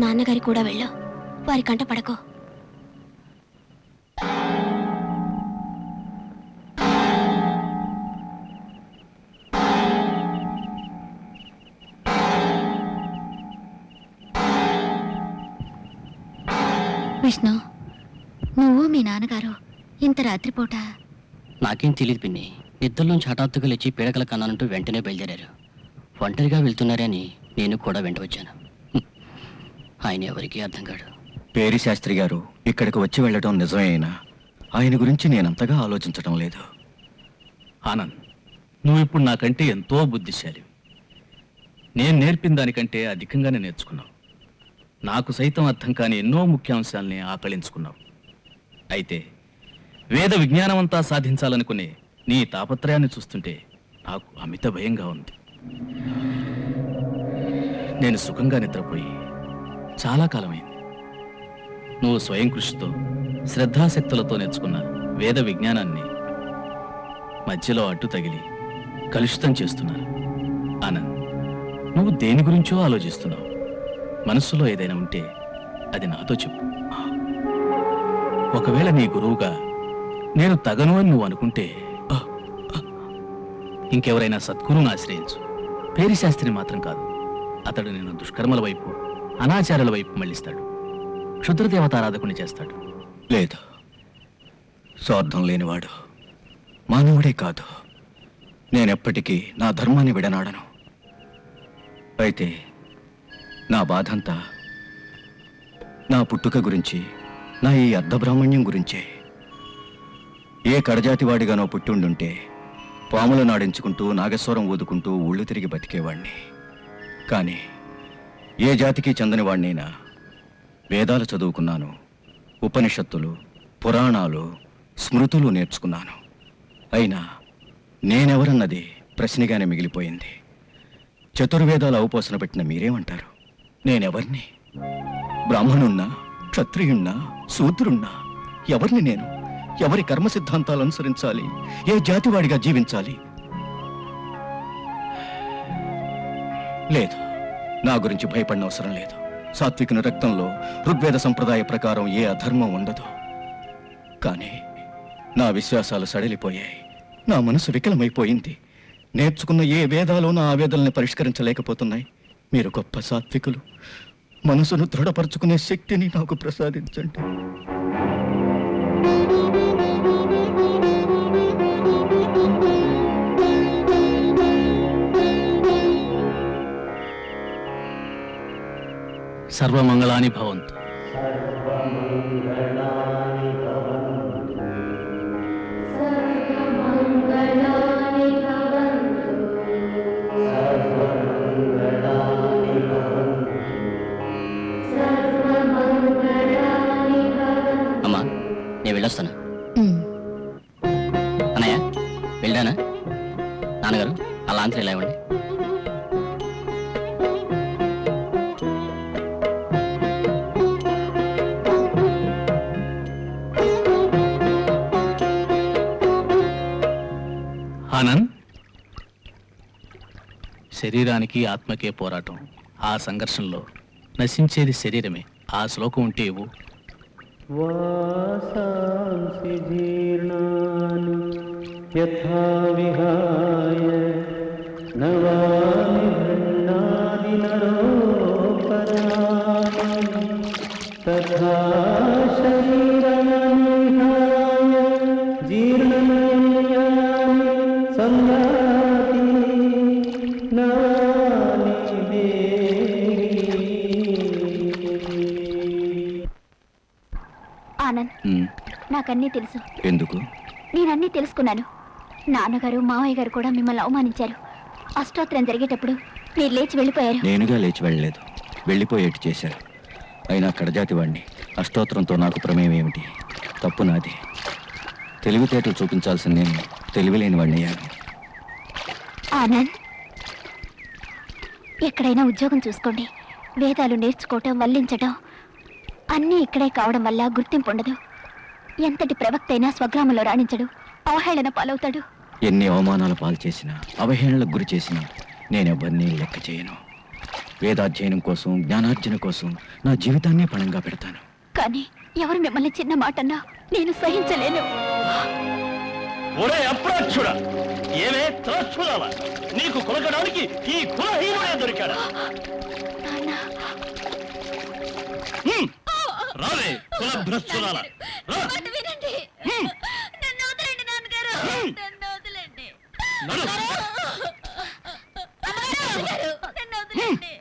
నాన్నగారి కూడా వెళ్ళు. వారి కంట పడకో.
విష్ణు, నువ్వు మీ నాన్నగారు ఇంత రాత్రిపూట
నాకేం తెలియదు పిన్ని. నిద్రలోంచి హఠాత్తుగా లేచి పీడకల కన్నానంటూ వెంటనే బయలుదేరారు. ఒంటరిగా వెళ్తున్నారని నేను కూడా వెంట వచ్చాను. ఆయన ఎవరికీ అర్థం కాడు.
పేరి శాస్త్రి గారు ఇక్కడికి వచ్చి వెళ్ళడం నిజమేనా? ఆయన గురించి నేనంతగా ఆలోచించడం లేదు.
ఆనంద్, నువ్వు ఇప్పుడు నాకంటే ఎంతో బుద్ధిశాలి. నేను నేర్పిన దానికంటే అధికంగానే నేర్చుకున్నావు. నాకు సైతం అర్థం కాని ఎన్నో ముఖ్యాంశాలని ఆకళించుకున్నావు. అయితే వేద విజ్ఞానమంతా సాధించాలనుకునే నీ తాపత్రయాన్ని చూస్తుంటే నాకు అమిత భయంగా ఉంది. నేను సుఖంగా నిద్రపోయి చాలా కాలమైంది. నువ్వు స్వయం కృషితో శ్రద్ధాశక్తులతో నేర్చుకున్న వేద విజ్ఞానాన్ని మధ్యలో అడ్డు తగిలి కలుషితం చేస్తున్నారు. ఆనంద్, నువ్వు దేని గురించో ఆలోచిస్తున్నావు. మనస్సులో ఏదైనా ఉంటే అది నాతో చెప్పు. ఒకవేళ నీ గురువుగా నేను తగను అని నువ్వు అనుకుంటే ఇంకెవరైనా సద్గురువును ఆశ్రయించు. పేరి శాస్త్రిని మాత్రం కాదు. అతడు నేను దుష్కర్మల వైపు, అనాచారాల వైపు మళ్ళిస్తాడు. క్షుద్రదేవతారాధకుని చేస్తాడు.
లేదు, స్వార్థం లేనివాడు మానవుడే కాదు. నేనెప్పటికీ నా ధర్మాన్ని విడనాడను. అయితే నా బాధంతా నా పుట్టుక గురించి, నా ఈ అర్ధబ్రాహ్మణ్యం గురించే. ఏ కడజాతివాడిగానో పుట్టి ఉండుంటే పాములు నాడించుకుంటూ నాగస్వరం ఊదుకుంటూ ఊళ్ళు తిరిగి బతికేవాణ్ణి. కానీ ఏ జాతికి చెందనివాణ్ణైనా వేదాలు చదువుకున్నాను, ఉపనిషత్తులు, పురాణాలు, స్మృతులు నేర్చుకున్నాను. అయినా నేనెవరన్నది ప్రశ్నగానే మిగిలిపోయింది. చతుర్వేదాలు అవపోసన పెట్టిన మీరేమంటారు? నేనెవర్ని? బ్రాహ్మణున్నా, క్షత్రియున్నా, శూద్రున్నా? ఎవరిని నేను? ఎవరి కర్మ సిద్ధాంతాలు అనుసరించాలి? ఏ జాతివాడిగా జీవించాలి? లేదు, నా గురించి భయపడిన అవసరం లేదు. సాత్వికుని రక్తంలో ఋగ్వేద సంప్రదాయ ప్రకారం ఏ అధర్మం ఉండదు. కానీ నా విశ్వాసాలు సడలిపోయాయి. నా మనసు వికలమైపోయింది. నేర్చుకున్న ఏ వేదాలు నా ఆవేదనల్ని పరిష్కరించలేకపోతున్నాయి. మీరు గొప్ప సాత్వికులు. మనసును దృఢపరుచుకునే శక్తిని నాకు ప్రసాదించండి.
సర్వమంగళాని భవంతు.
అమ్మా, నేను వెళ్ళొస్తాను. అన్నయ్య, వెళ్ళానా? నాన్నగారు, అలా అంతా ఇలా ఇవ్వండి.
ఆనంద్, శరీరానికి ఆత్మకే పోరాటం. ఆ సంఘర్షణలో నశించేది శరీరమే. ఆ శ్లోకం ఉంటే ఇవ్వు.
వాసాంసి జీర్ణాని యథా విహాయ నవాని గృహ్ణాది నరోపరాణి తథా శరీరాన్ని విహాయ జీర్ణమేయాని సంయాతి నవాని
ఆనంద్, నాకన్నీ తెలుసు.
ఎందుకు?
నేనన్నీ తెలుసుకున్నాను. నాన్నగారు, మావయ్య గారు కూడా మిమ్మల్ని అవమానించారు. అష్టోత్తరం జరిగేటప్పుడు మీరు లేచి వెళ్ళిపోయారు.
నేనుగా లేచి వెళ్ళలేదు, వెళ్ళిపోయేట్టు చేశారు. అయినా కడజాతి వాణ్ణి. అష్టోత్తరంతో నాకు ప్రమేయం ఏమిటి? తప్పు నాది. తెలివితేటలు చూపించాల్సిన నేను తెలివిలేని వాడిని అయ్యాను.
ఆనంద్, ఎక్కడైనా ఉద్యోగం చూసుకోండి. వేదాలు నేర్చుకోవటం, వల్లించటం అన్నీ ఇక్కడే కావడం వల్ల గుర్తింపు ఉండదు. ఎంతటి ప్రవక్త అయినా స్వగ్రామంలో రాణించడు, అవహేళన పాలవుతాడు.
ఎన్ని అవమానాల పాలు చేసినా, అవహేళనలకు గురి చేసినా నేనెవ్వరినీ లెక్క చేయను. వేదాధ్యయనం కోసం, జ్ఞానార్జన కోసం నా జీవితాన్నే పణంగా పెడతాను.
కానీ ఎవరు మిమ్మల్ని చిన్న మాటన్నా నేను సహించలేను.
ఒరే అప్రాచ్యుడా, ఏమే త్రాచ్యుడావా? నీకు కొలగడానికి ఈ కులహీనుడే దొరికాడా? రావే. కులభ్రష్టురాలా. రా.
మాట వినండి. నన్ను వదలండి నాన్నగారు. నన్ను వదలండి.
నడు.
అమ్మగారు, నన్ను వదలండి.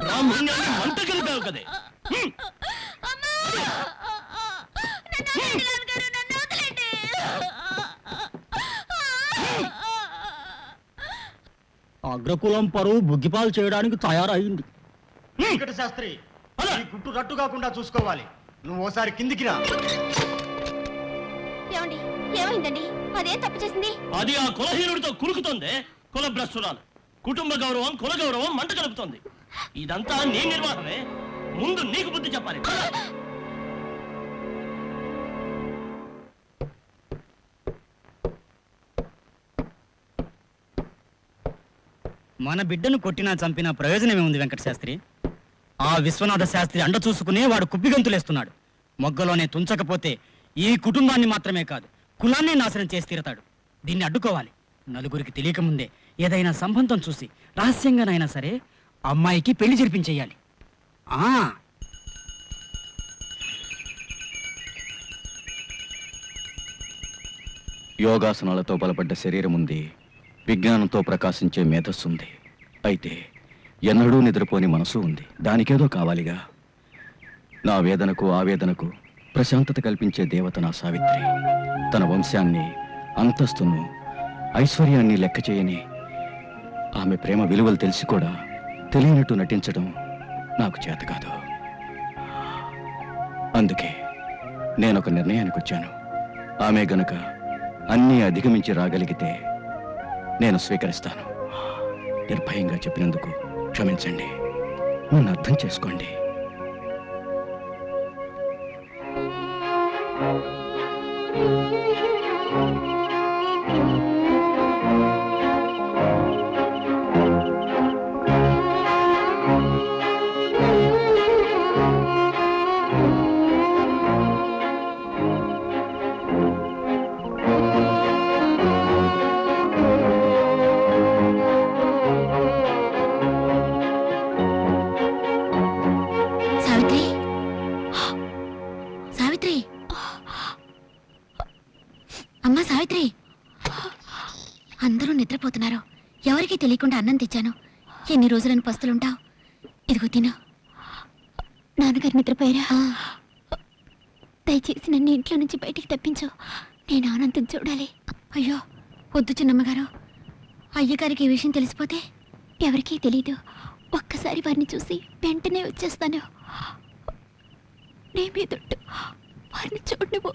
బ్రాహ్మణ్యాన్ని మంట కలిపావు కదే.
అమ్మా! నన్ను వదలండి నాన్నగారు, నన్ను వదలండి.
అగ్రకులం పరువు బుగ్గిపాలు చేయడానికి తయారైంది.
వెంకట శాస్త్రి ఈ గుట్టు రట్టు కాకుండా చూసుకోవాలి. నువ్వు ఓసారి కిందికి రా.
ఏమండి ఏమైందండి? అదేం తప్పు చేసింది?
అది ఆ కులహీనుడితో కులుకుతోంది. కులభ్రష్టురాలు. కుటుంబ గౌరవం కుల గౌరవం మంట కలుపుతోంది. ఇదంతా నీ నిర్వాహమే. ముందు నీకు బుద్ధి చెప్పాలి.
మన బిడ్డను కొట్టినా చంపినా ప్రయోజనమే ఉంది వెంకట శాస్త్రి. ఆ విశ్వనాథ శాస్త్రి అండ చూసుకునే వాడు కుప్పిగంతులేస్తున్నాడు. మొగ్గలోనే తుంచకపోతే ఈ కుటుంబాన్ని మాత్రమే కాదు కులాన్నే నాశనం చేసి తీరతాడు. దీన్ని అడ్డుకోవాలి. నలుగురికి తెలియకముందే ఏదైనా సంబంధం చూసి రహస్యంగానైనా సరే అమ్మాయికి పెళ్లి జరిపించేయాలి.
యోగాసనాలతో బలపడ్డ శరీరం ఉంది, విజ్ఞానంతో ప్రకాశించే మేధస్సు ఉంది. అయితే ఎన్నడూ నిద్రపోని మనసు ఉంది. దానికేదో కావాలిగా. నా వేదనకు ఆవేదనకు ప్రశాంతత కల్పించే దేవత నా సావిత్రి. తన వంశాన్ని, అంతస్తును, ఐశ్వర్యాన్ని లెక్క చేయని ఆమె ప్రేమ విలువలు తెలిసి కూడా తెలియనట్టు నటించడం నాకు చేత కాదు. అందుకే నేనొక నిర్ణయానికి వచ్చాను. ఆమె గనుక అన్నీ అధిగమించి రాగలిగితే నేను స్వీకరిస్తాను. నిర్భయంగా చెప్పినందుకు క్షమించండి. నన్ను అర్థం చేసుకోండి.
సావిత్రి, సావిత్రి, అమ్మా సావిత్రి. అందరూ నిద్రపోతున్నారు. ఎవరికీ తెలియకుండా అన్నం తెచ్చాను. ఎన్ని రోజులని పస్తులుంటావు? ఇదిగో తిను.
నాన్నగారు నిద్రపోయారా? దయచేసి నన్ను ఇంట్లో నుంచి బయటికి తప్పించు. నేను ఆనందం చూడాలి.
అయ్యో వద్దు చిన్నమ్మగారు. అయ్యగారికి ఈ విషయం తెలిసిపోతే?
ఎవరికీ తెలీదు. ఒక్కసారి వారిని చూసి వెంటనే వచ్చేస్తాను. నీ మీదొట్టు వారిని చూడనివ్వు.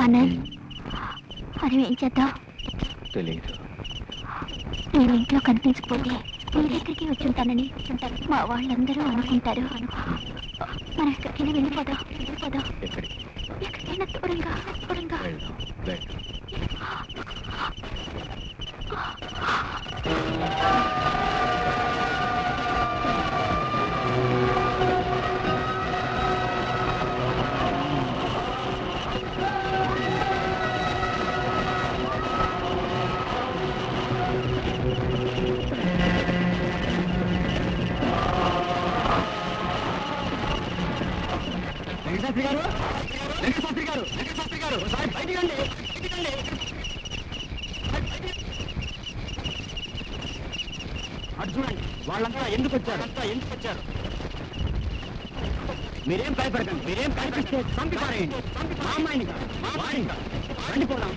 ఆనంద్, మనం ఏం చేద్దాం?
తెలియదు.
నేను ఇంట్లో కనిపించకపోతే మీ దగ్గరికి వచ్చుంటానని మా వాళ్ళందరూ అనుకుంటారు. మనం ఎక్కడికైనా వెళ్ళిపోదాం. ఎక్కడికైనా దూరంగా.
చూడండి, వాళ్ళంతా ఎందుకు వచ్చారు? మీరేం భయపడకండి. మీరేం కనిపిస్తే పంపిపారేయండి. మా అమ్మాయిని రండిపోదాం.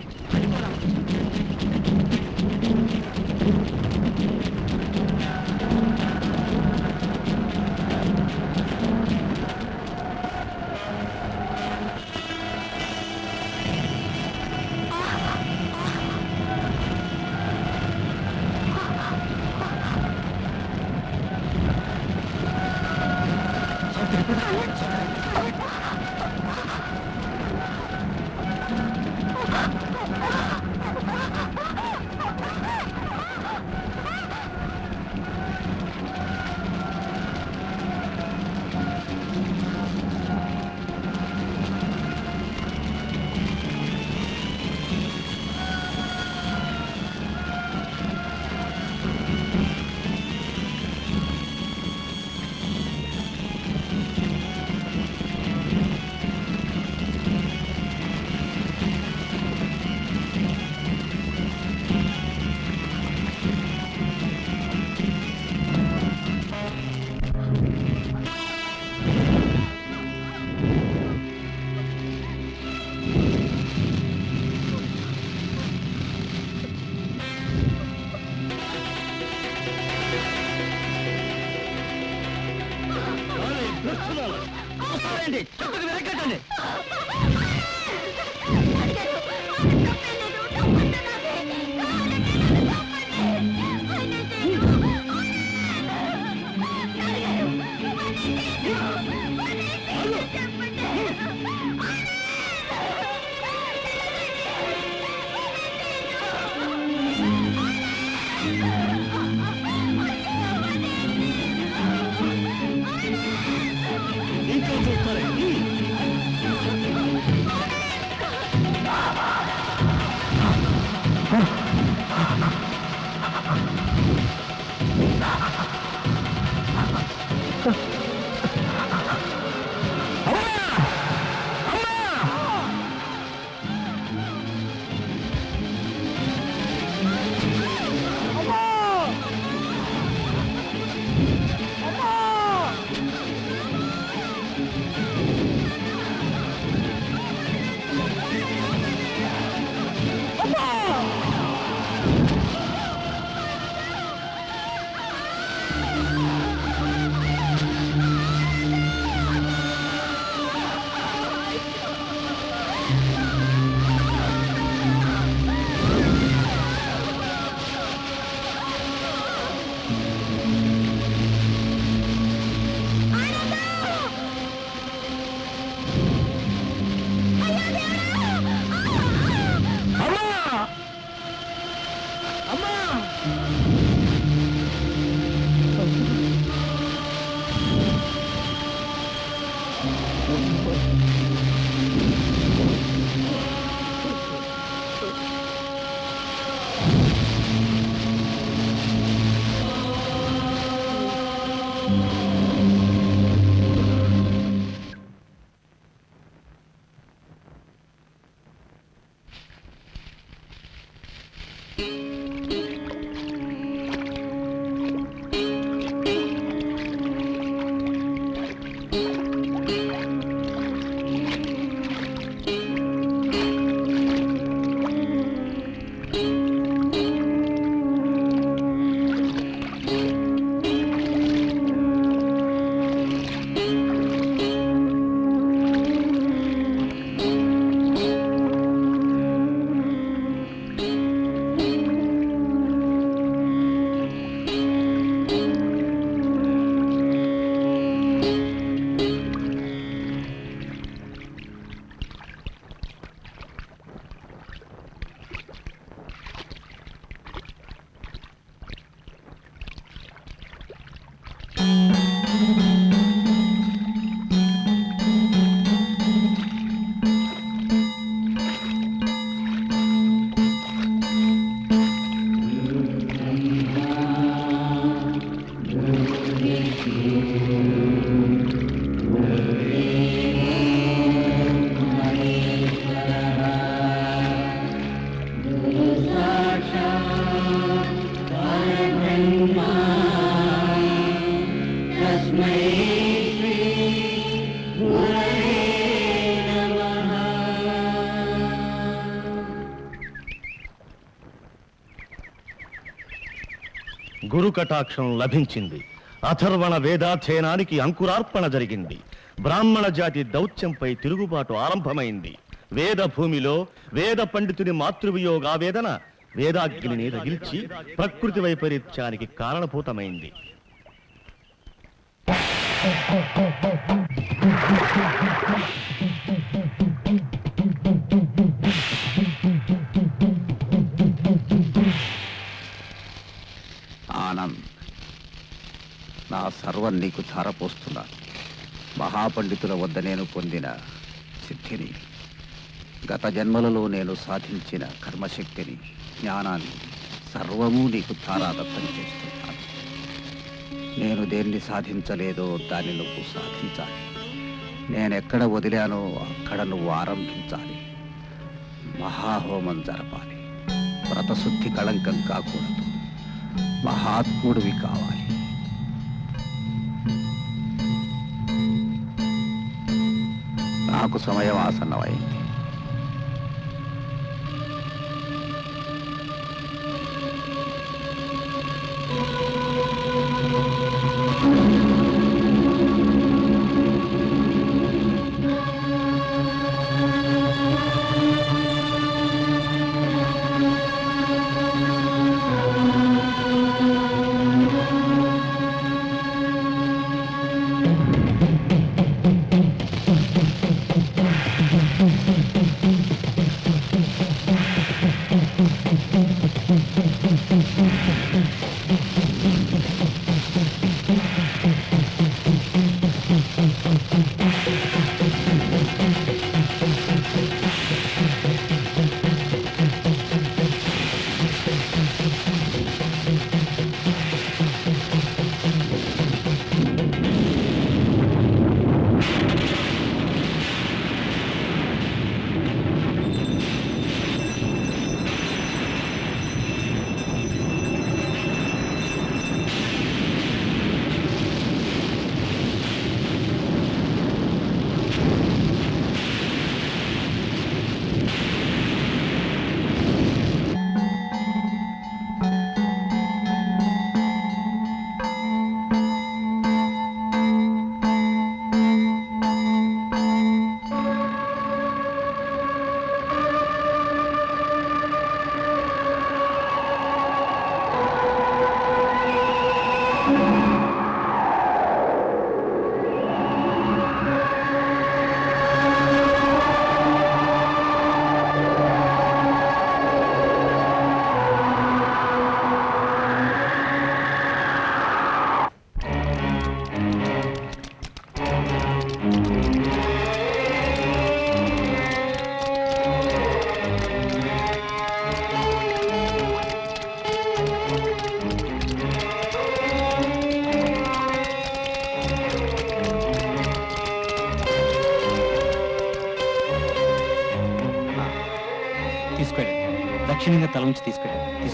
ఇంట్లో చూస్తారే.
గురు కటాక్షం లభించింది. అథర్వణ వేదాధ్యయనానికి అంకురార్పణ జరిగింది. బ్రాహ్మణ జాతి దౌత్యంపై తిరుగుబాటు ఆరంభమైంది. వేద భూమిలో వేద పండితుని మాతృవియోగావేదన వేదాగ్నిని రగిల్చి ప్రకృతి వైపరీత్యానికి కారణభూతమైంది.
ఆనంద్, నా సర్వం నీకు ధారపోస్తున్నాను. మహాపండితుల వద్ద నేను పొందిన సిద్ధిని, గత జన్మలలో నేను సాధించిన కర్మశక్తిని, జ్ఞానాన్ని సర్వము నీకు ధారాదత్తం చేస్తున్నాను. నేను దేన్ని సాధించలేదో దాన్ని నువ్వు సాధించాలి. నేనెక్కడ వదిలానో అక్కడ నువ్వు ఆరంభించాలి. మహాహోమం జరపాలి. వ్రతశుద్ధి కళంకం కాకూడదు. మహాత్ముడివి కావాలి. నాకు సమయం ఆసన్నమైంది.
దక్షిణంగా తల ఉంచి తీసుకెళ్ళండి.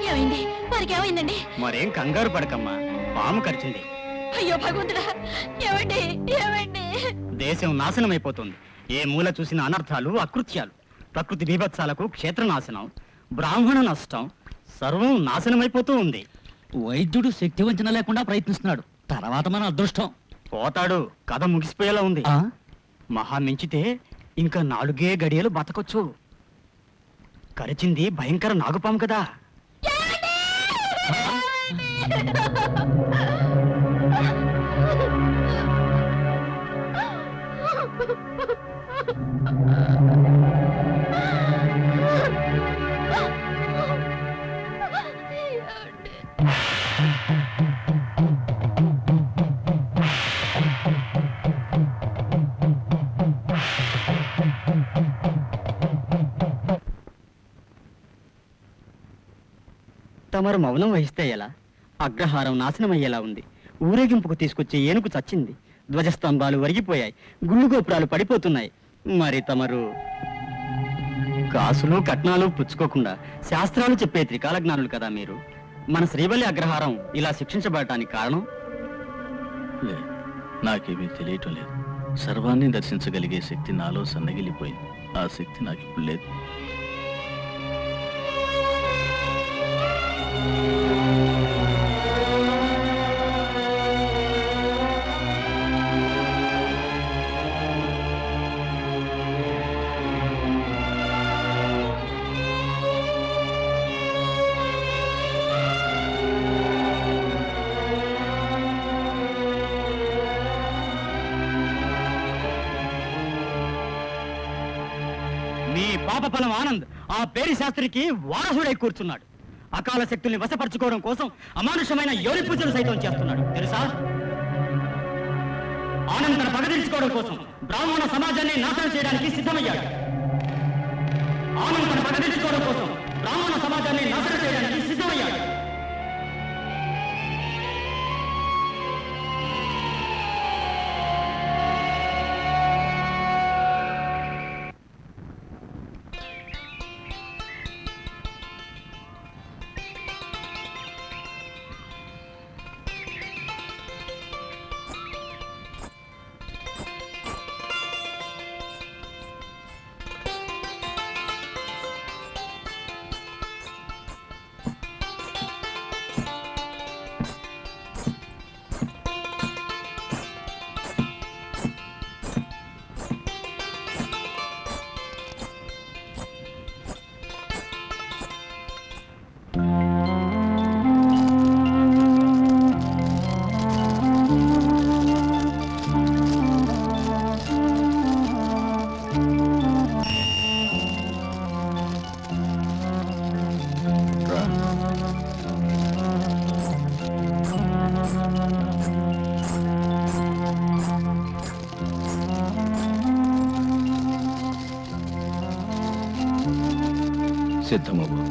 ఏమైంది? వారికి ఏమైందండి?
మరేం కంగారు పడకమ్మా, పాము కరిచింది.
అయ్యో భగవంతుడా! ఏమండి? ఏమండి?
దేశం నాశనం అయిపోతుంది. ఏ మూల చూసిన అనర్థాలు, అకృత్యాలు, ప్రకృతి బీభత్సాలకు క్షేత్ర నాశనం, బ్రాహ్మణ నష్టం, సర్వం నాశనమైపోతూ ఉంది. వైద్యుడు శక్తి వంచన లేకుండా ప్రయత్నిస్తున్నాడు. తర్వాత మన అదృష్టం. పోతాడు. కథ ముగిసిపోయేలా ఉంది. మహా మించితే ఇంకా 4 గడియలు బతకొచ్చు. కరిచింది భయంకర నాగుపాము కదా. తమరు మౌనం వహిస్తే ఎలా? అగ్రహారం నాశనమయ్యేలా ఉంది. ఊరేగింపుకు తీసుకొచ్చే ఏనుగు చచ్చింది. ధ్వజస్తంభాలు వరిగిపోయాయి. గుళ్ళు గోపురాలు పడిపోతున్నాయి. మరి తమరు కాసులు కట్నాలు పుచ్చుకోకుండా శాస్త్రాలు చెప్పే త్రికాల జ్ఞానులు కదా మీరు. మన శ్రీవల్లి అగ్రహారం ఇలా శిక్షించబడటానికి కారణం?
లేదు, నాకేమీ తెలియటం లేదు. సర్వాన్ని దర్శించగలిగే శక్తి నాలో సన్నగిలిపోయింది. ఆ శక్తి నాకు ఇప్పుడు లేదు.
గోపలం ఆనంద్ ఆ పేరి శాస్త్రికి వారసుడై కూర్చున్నాడు. అకాల శక్తుల్ని వశపరచుకోవడం కోసం అమానుషమైన యోని పూజలు సైతం చేస్తున్నాడు తెలుసా? ఆనంద్ తన పగ తీర్చుకోవడం కోసం బ్రాహ్మణ సమాజాన్ని నాశనం చేయడానికి సిద్ధమయ్యాడు. ఆనంద్ తన పగ తీర్చుకోవడం కోసం బ్రాహ్మణ సమాజాన్ని నాశనం చేయడానికి సిద్ధమయ్యాడు.
సిద్ధమవ్వు.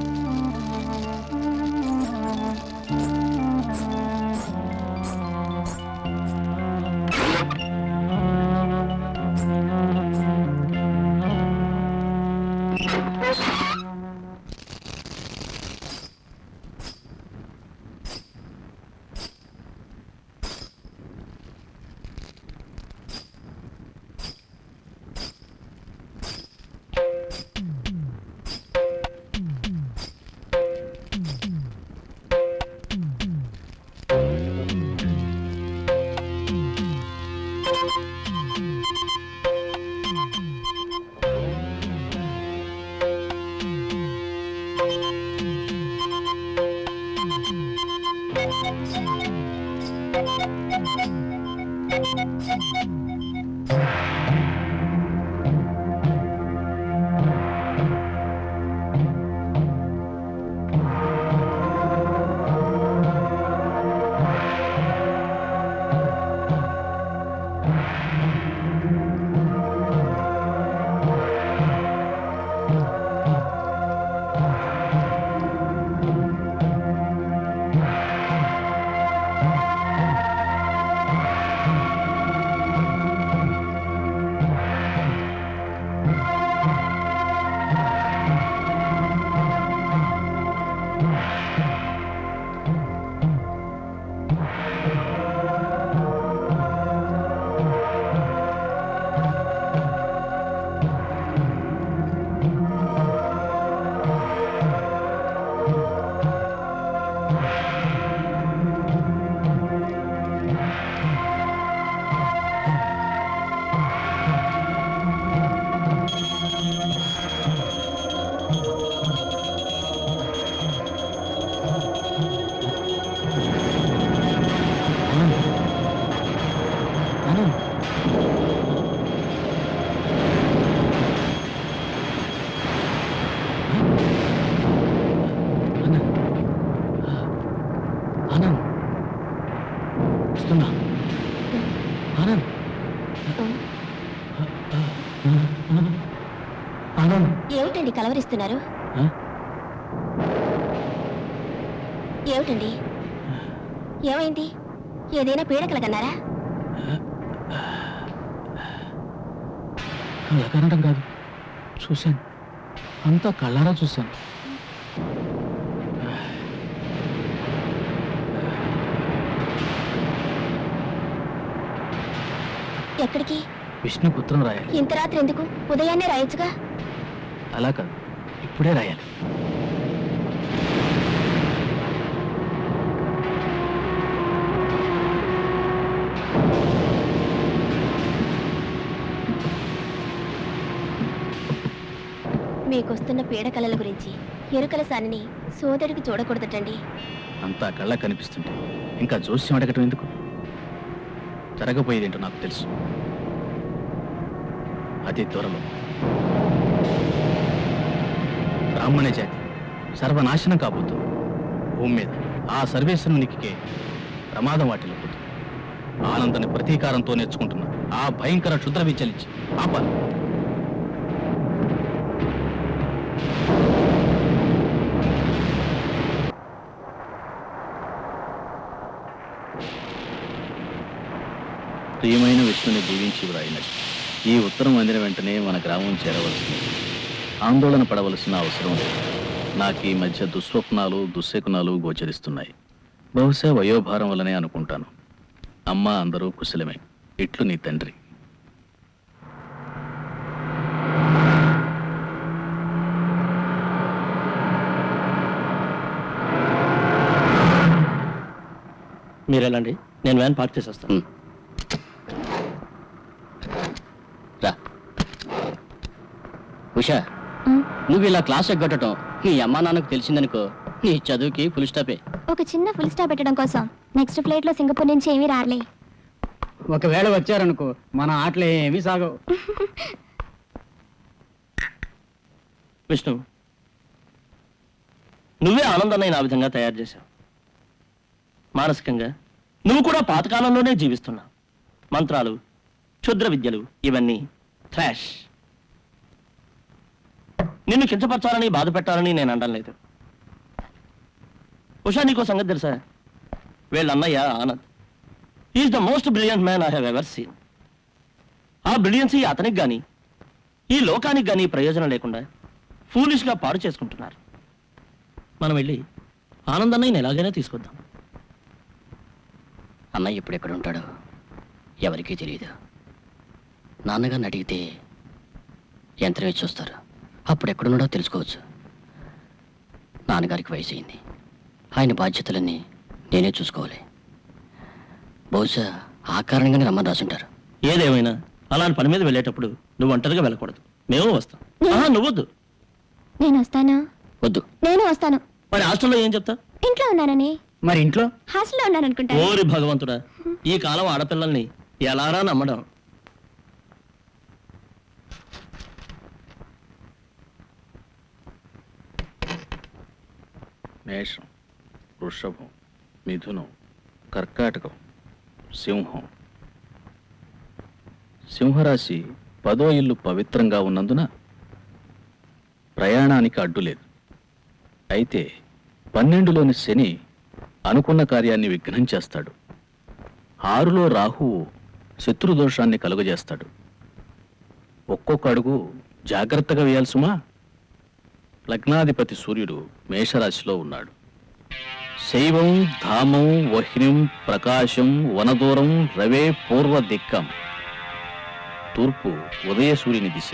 ఏమిటండి కలవరిస్తున్నారు? ఏమిటండి, ఏమైంది? ఏదైనా పీడకల కన్నారా?
కనడం కాదు, చూశాను, అంతా కళ్ళారా చూశాను.
ఎక్కడికి?
విష్ణుపుత్రం రాయాలి.
ఇంత రాత్రి ఎందుకు? ఉదయాన్నే రాయొచ్చుగా.
అలా కాదు, ఇప్పుడే రాయాలి.
మీకొస్తున్న పీడకలల గురించి ఎరుకల సానిని సోదరుడికి చూడకూడదటండి.
అంతా కళ్ళ కనిపిస్తుంటే ఇంకా జోస్యం అడగటం ఎందుకు? జరగబోయేదేంటో నాకు తెలుసు. అతి త్వరలో బ్రాహ్మణ జాతి సర్వనాశనం కాబోతుంది. భూమి మీద ఆ సర్వేశ్వరునికే ప్రమాదం వాటిల్లిపోతుంది. ఆనందాన్ని ప్రతీకారంతో నేర్చుకుంటున్న ఆ భయంకర క్షుద్ర విద్యలిచ్చి ఆపాలి. ప్రియమైన విష్ణుని దీవించి వ్రాయినది. ఈ ఉత్తరం అందిన వెంటనే మన గ్రామం చేరవలసింది. ఆందోళన పడవలసిన అవసరం లేదు. నాకు ఈ మధ్య దుస్వప్నాలు దుశ్శకునాలు గోచరిస్తున్నాయి. బహుశా వయోభారం వల్లనే అనుకుంటాను. అమ్మ అందరూ కుశలమే. ఇట్లు నీ తండ్రి.
మీరు వెళ్ళండి, నేను వ్యాన్ పార్క్ చేసి వస్తాను.
రా ఉషా, నువ్వు ఇలా క్లాస్ ఎగ్గొట్టడం నీ అమ్మా నాన్నకు తెలిసిందనుకో, నీ చదువుకి ఫుల్ స్టాపే.
ఒక చిన్న ఫుల్ స్టాప్ పెట్టడం కోసం నెక్స్ట్ ఫ్లైట్ లో సింగపూర్ నుంచి ఏమీ రాలే.
ఒకవేళ వచ్చారనుకో మన ఆటలు ఏమీ సాగవు.
విష్ణు, నువ్వే ఆనందాన్ని ఆ విధంగా తయారు చేశావు. మానసికంగా నువ్వు కూడా పాతకాలంలోనే జీవిస్తున్నావు. మంత్రాలు, క్షుద్ర విద్యలు ఇవన్నీ ట్రాష్. నిన్ను కించపరచాలని బాధ పెట్టాలని నేను అనడం లేదు. ఉషా, నీకో సంగతి తెలుసా? వీళ్ళ అన్నయ్య Anand is the most brilliant man I have ever seen. ఆ బ్రిలియన్సీ అతనికి కానీ ఈ లోకానికి కానీ ప్రయోజనం లేకుండా ఫూలిష్గా పాడు చేసుకుంటున్నారు. మనం వెళ్ళి ఆనందన్నయ్యని ఎలాగైనా తీసుకొద్దాం.
అన్నయ్య ఇప్పుడు ఎక్కడ ఉంటాడో ఎవరికీ తెలియదు. నాన్నగారిని అడిగితే యంత్రం ఇచ్చి చూస్తారు. అప్పుడు ఎక్కడున్నాడో తెలుసుకోవచ్చు. నాన్నగారికి వయసు అయింది. ఆయన బాధ్యతలన్నీ నేనే చూసుకోవాలి. బహుశా ఆ కారణంగానే రమ్మని రాసుంటారు.
ఏదేమైనా అలాంటి పని మీద వెళ్ళేటప్పుడు నువ్వు ఒంటరిగా వెళ్ళకూడదు. మేము వస్తాం. నువ్వొద్దు.
నేను వస్తాను.
వద్దు.
నేను వస్తాను.
మరి హాస్టల్లో ఏం చెప్తా?
ఇంట్లో ఉన్నానని.
మరి ఇంట్లో?
హాస్టల్లో ఉన్నాను అనుకుంటా.
ఓరి భగవంతుడా, ఈ కాలం ఆడపిల్లల్ని ఎలారా నమ్మడం?
మేషం, వృషభం, మిథునం, కర్కాటకం, సింహం. సింహరాశి 10వ ఇల్లు పవిత్రంగా ఉన్నందున ప్రయాణానికి అడ్డు లేదు. అయితే 12లోని శని అనుకున్న కార్యాన్ని విఘ్నం చేస్తాడు. 6లో రాహువు శత్రుదోషాన్ని కలుగజేస్తాడు. ఒక్కొక్క అడుగు జాగ్రత్తగా వేయాల్సుమా. లగ్నాధిపతి సూర్యుడు మేషరాశిలో ఉన్నాడు. శైవం ధామం వహ్నిం ప్రకాశం వనదూరం రవే పూర్వ దిక్కం. తూర్పు ఉదయ సూర్యుని దిశ.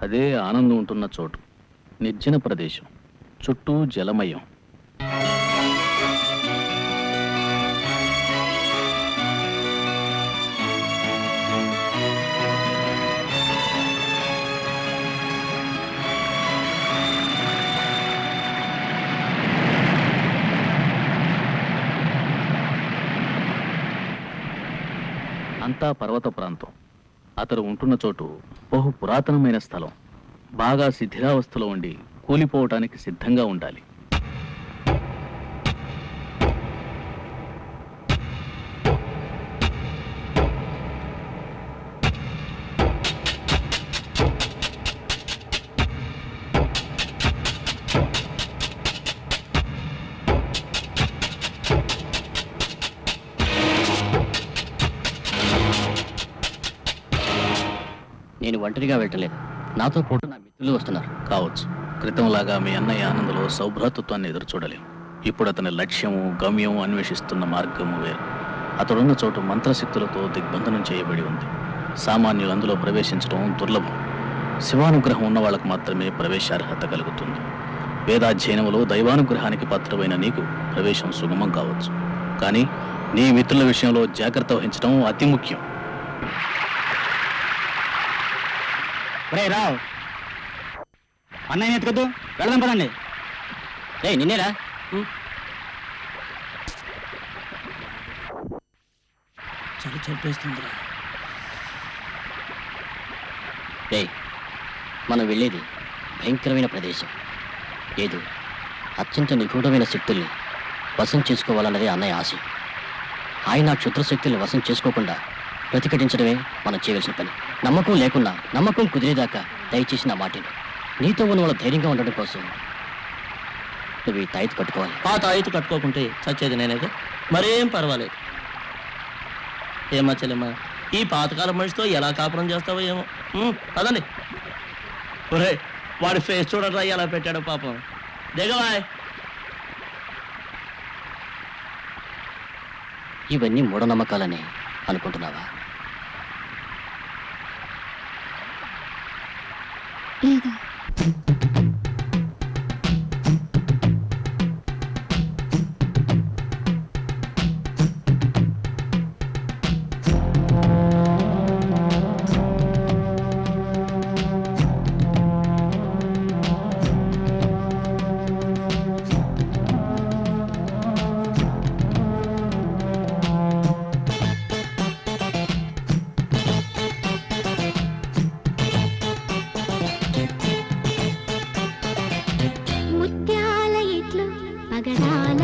అదే ఆనందం ఉంటున్న చోటు. నిర్జన ప్రదేశం, చుట్టూ జలమయం. అంతా పర్వత ప్రాంతం. అతడు ఉంటున్న చోటు బహు పురాతనమైన స్థలం. బాగా శిథిలావస్థలో ఉండి కూలిపోవటానికి సిద్ధంగా ఉండాలి.
నేను ఒంటరిగా వెళ్ళలేదు. నాతో పాటు నా మిత్రులు వస్తున్నారు.
కావచ్చు. క్రితంలాగా మీ అన్నయ్య ఆనందలో సౌభ్రాతృత్వాన్ని ఎదురు చూడలేం. ఇప్పుడు అతని లక్ష్యము, గమ్యం, అన్వేషిస్తున్న మార్గము వేరు. అతడున్న చోటు మంత్రశక్తులతో దిగ్బంధనం చేయబడి ఉంది. సామాన్యులు అందులో ప్రవేశించడం దుర్లభం. శివానుగ్రహం ఉన్న వాళ్ళకు మాత్రమే ప్రవేశార్హత కలుగుతుంది. వేదాధ్యయనములో దైవానుగ్రహానికి పాత్రమైన నీకు ప్రవేశం సుగమం కావచ్చు. కానీ నీ మిత్రుల విషయంలో జాగ్రత్త వహించడం అతి ముఖ్యం.
రావు, అన్నయ్య ఎత్తుకొద్దు, వెళదాం పదండి. రే నిన్నేరా?
చలి చంపేస్తుందిరా.
మనం వెళ్ళేది భయంకరమైన ప్రదేశం. ఏదో అత్యంత నిగూఢమైన శక్తుల్ని వశం చేసుకోవాలన్నదే అన్నయ్య ఆశ. ఆయన క్షుద్ర శక్తుల్ని వశం చేసుకోకుండా ప్రతిఘటించడమే మనం చేయవలసిన పని. నమ్మకం లేకున్నా నమ్మకం కుదిరేదాకా దయచేసి నా మాటను. నీతో ఉన్న వాళ్ళ ధైర్యంగా ఉండడం కోసం నువ్వు ఈ తాయితు కట్టుకోవాలి.
ఆ తాయితు కట్టుకోకుంటే చచ్చేది నేనేగా, మరేం పర్వాలేదు. ఏమా చెల్లెమ్మా, ఈ పాతకాలం మనిషితో ఎలా కాపురం చేస్తావో ఏమో. పదండి. ఒరే, వాడి ఫేస్ చూడరా ఎలా పెట్టాడో పాపం. దిగవాయ్.
ఇవన్నీ మూఢనమ్మకాలని అనుకుంటున్నావా?
లేదు. పగడాల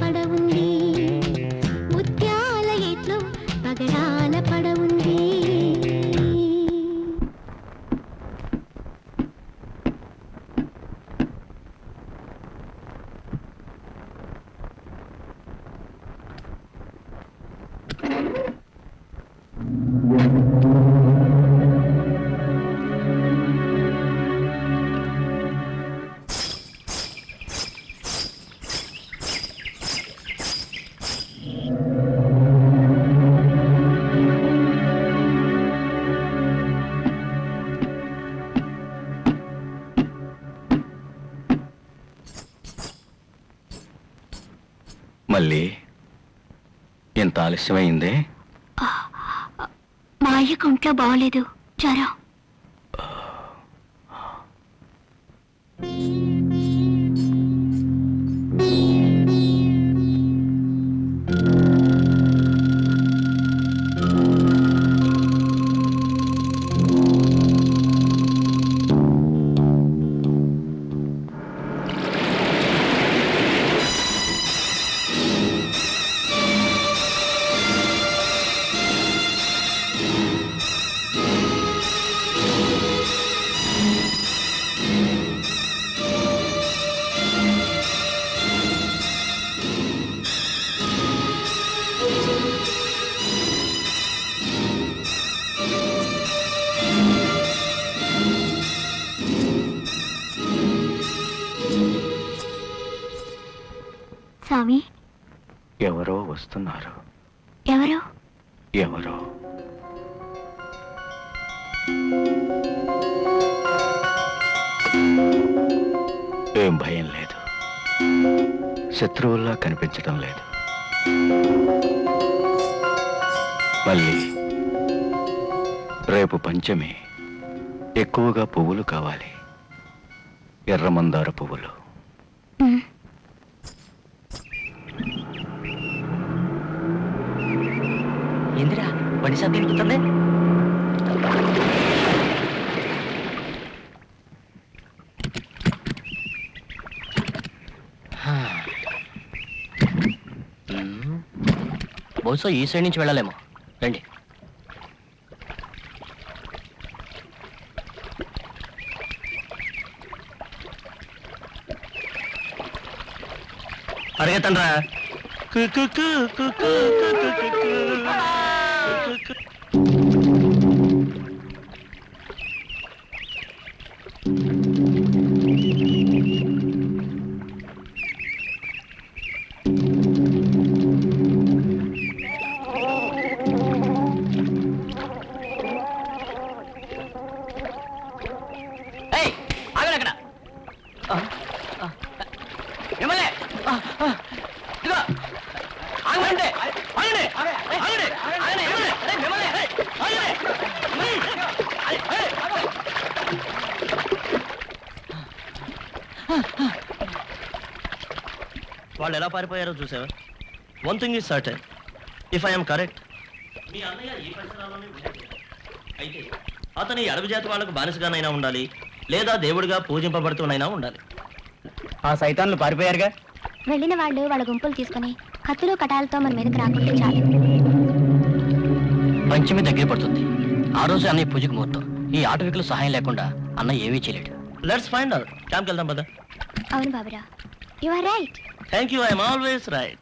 పడవుంది.
మళ్ళీ ఎంత ఆలస్యమైందే?
మా అయ్యకు ఒంట్లో బాగోలేదు, జ్వరం. స్వామి,
ఎవరో వస్తున్నారు.
ఎవరు?
ఎవరో ఏం భయం లేదు, శత్రువుల్లా కనిపించడం లేదు. మళ్ళీ రేపు పంచమి, ఎక్కువగా పువ్వులు కావాలి, ఎర్రమందార పువ్వులు.
ఏందిరా బండి సర్ది వినిపిస్తుంది? బహుశా ఈ సైడ్ నుంచి వెళ్ళాలేమో. రండి.
పరిగెత్తండ్రా. వాళ్ళు ఎలా పారిపోయారో చూసావా? One thing is certain, if I'm correct, మీ అన్నయ్య ఈ పరిసరాల్లోనే ఉంటాడు. అయితే అతని అడవి జాతి వాళ్ళకు బానిసగానైనా ఉండాలి, లేదా దేవుడిగా పూజింపబడుతూనైనా ఉండాలి.
ఆ సైతాన్లు పారిపోయారుగా.
వెళ్ళిన వాళ్ళు వాళ్ళ గుంపులు తీసుకుని కత్తులు కటాలతో మన మీదకి రాకుంటే చాలు.
పంచమి దగ్గర పడుతుంది. ఆ రోజు అన్నయ్య పూజకు ముహూర్తం. ఈ ఆటవికులు సహాయం లేకుండా అన్నయ్య ఏమీ చేయలేడు.
Let's find out. క్యాంప్కి వెళ్దాం పద.
అవును బాబురా, you are right.
Thank you, I'm always right.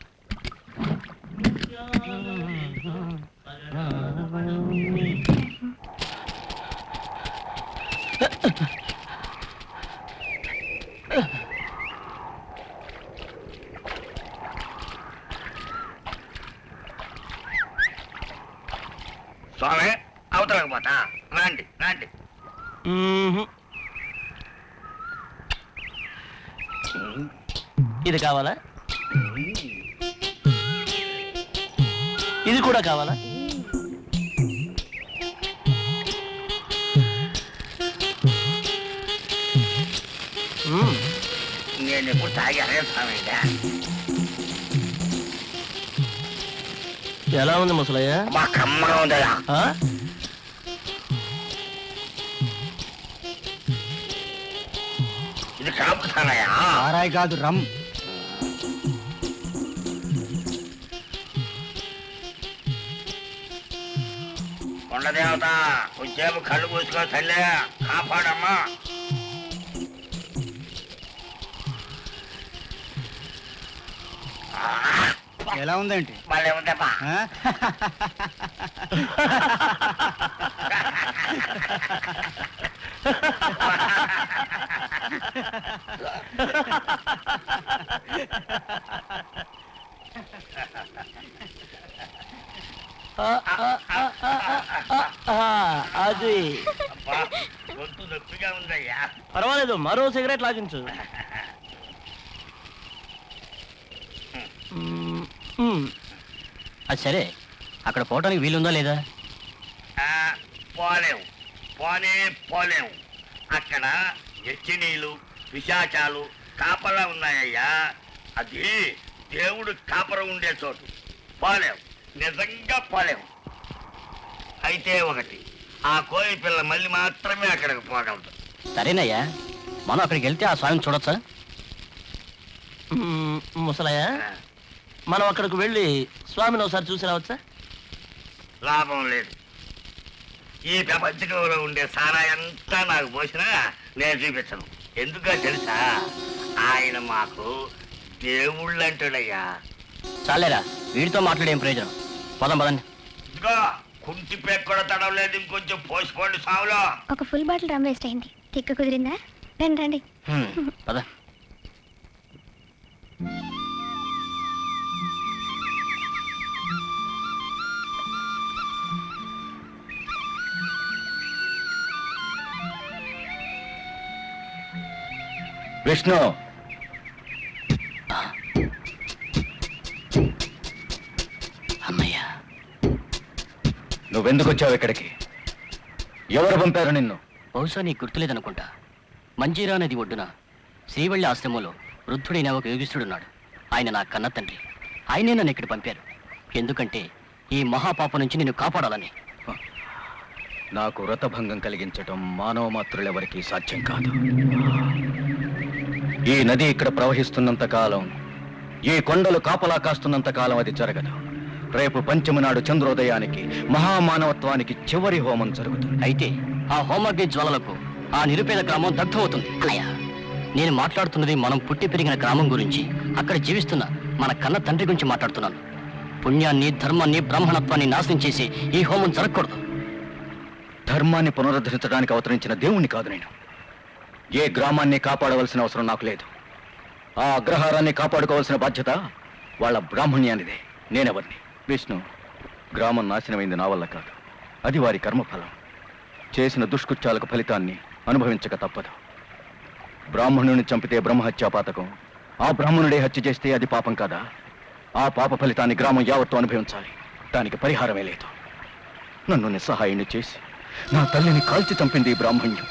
స్వామి అవతలకు పోతా. రండి రండి.
ఇది కావాలా? ఇది కూడా కావాలా?
నేను ఎప్పుడు తాగానే స్వామి.
ఎలా ఉంది ముసలయ్య?
మా కమ్మగా ఉందయా. ఇది కాపుతానయా.
ఆరాయి కాదు, రమ్.
కొండదేవత కొంచెం కళ్ళు పూసుకో తల్లి, కాపాడమ్మా.
ఎలా ఉందేంటి?
మళ్ళీ ఉందమ్మా.
అది
గొంతు నొప్పిగా ఉందయ్యా.
పర్వాలేదు, మరో సిగరెట్ లాగించు.
అది సరే, అక్కడ పోవటానికి వీలుందా లేదా?
పోలేము, పోలేము. అక్కడ ఎచ్చినీళ్ళు, పిశాచాలు కాపలా ఉన్నాయ్యా. అది దేవుడు కాపర ఉండే చోటు. పోలేము, నిజంగా పోలేము. అయితే ఒకటి, ఆ కోయి పిల్ల మళ్ళీ మాత్రమే అక్కడికి పోగలదు.
సరేనయ్యా, మనం అక్కడికి వెళ్తే ఆ స్వామిని చూడొచ్చా?
ముసలయ్య, మనం అక్కడికి వెళ్ళి స్వామిని ఒకసారి చూసి రావచ్చా?
లాభం లేదు. ఈ ప్రపంచంలో ఉండే సారా అంతా నాకు పోసినా నేను చూపించను. ఎందుకో తెలుసా? ఆయన మాకు దేవుళ్ళు అంటాడయ్యా.
చాలేరా, వీడితో మాట్లాడేం ప్రయోజనం? పదం పదండి.
ఇదిగో కుంటి పెక్ కూడా తడవలేదు, ఇంకొంచెం పోసుకోండి సావులో.
ఒక ఫుల్ బాటిల్ రమ్ వేస్ట్ అయింది. తిక్క కుదిరిందా? రండి రండి.
పద.
విష్ణు,
అన్నయ్య,
నువ్వెందుకు వచ్చావు ఇక్కడికి? ఎవరు పంపారు నిన్ను?
బహుశా నీకు గుర్తులేదనుకుంటా. మంజీరా నది ఒడ్డున శ్రీవల్లి ఆశ్రమంలో వృద్ధుడైన ఒక యోగిష్ఠుడున్నాడు. ఆయన నా కన్న తండ్రి. ఆయనే నన్ను ఇక్కడ పంపారు. ఎందుకంటే ఈ మహాపాపం నుంచి నిన్ను కాపాడాలని.
నాకు వ్రతభంగం కలిగించటం మానవ మాత్రులెవరికీ సాధ్యం కాదు. ఈ నది ఇక్కడ ప్రవహిస్తున్నంత కాలం, ఈ కొండలు కాపలా కాస్తున్నంత కాలం అది జరగదు. రేపు పంచమి నాడు చంద్రోదయానికి మహామానవత్వానికి చివరి హోమం జరుగుతుంది.
అయితే ఆ హోమాగ్ని జ్వాలలకు ఆ నిరుపేద గ్రామం దగ్ధమవుతుంది. అయ్యా, నేను మాట్లాడుతున్నది మనం పుట్టి పెరిగిన గ్రామం గురించి, అక్కడ జీవిస్తున్న మన కన్న తండ్రి గురించి మాట్లాడుతున్నాను. పుణ్యాన్ని, ధర్మాన్ని, బ్రాహ్మణత్వాన్ని నాశనం చేసి ఈ హోమం జరగకూడదు.
ధర్మాన్ని పునరుద్ధరించడానికి అవతరించిన దేవుణ్ణి కాదు నేను. ఏ గ్రామాన్ని కాపాడవలసిన అవసరం నాకు లేదు. ఆ అగ్రహారాన్ని కాపాడుకోవాల్సిన బాధ్యత వాళ్ళ బ్రాహ్మణ్యానిదే. నేనెవరిని? విష్ణు, గ్రామం నాశనమైంది నా వల్ల కాదు. అది వారి కర్మఫలం. చేసిన దుష్కృత్యాలకు ఫలితాన్ని అనుభవించక తప్పదు. బ్రాహ్మణుని చంపితే బ్రహ్మహత్యా పాతకం. ఆ బ్రాహ్మణుడే హత్య చేస్తే అది పాపం కాదా? ఆ పాప ఫలితాన్ని గ్రామం యావత్తు అనుభవించాలి. దానికి పరిహారమే లేదు. నన్ను నిస్సహాయుని చేసి నా తల్లిని కాల్చి చంపింది ఈ బ్రాహ్మణ్యం.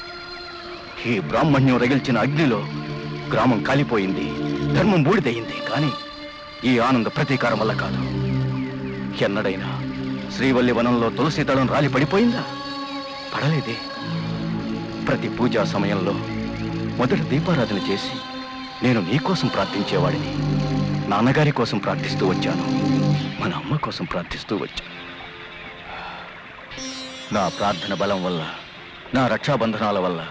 ఈ బ్రాహ్మణ్యం రగిల్చిన అగ్నిలో గ్రామం కాలిపోయింది, ధర్మం బూడిదయింది. కానీ ఈ ఆనంద ప్రతీకారం వల్ల కాదు. ఎన్నడైనా శ్రీవల్లి వనంలో తులసి దళం రాలి పడిపోయిందా? పడలేదే. ప్రతి పూజా సమయంలో మొదట దీపారాధన చేసి నేను నీకోసం ప్రార్థించేవాడిని. నాన్నగారి కోసం ప్రార్థిస్తూ వచ్చాను, మన అమ్మ కోసం ప్రార్థిస్తూ వచ్చాను. నా ప్రార్థన బలం వల్ల, నా రక్షాబంధనాల వల్ల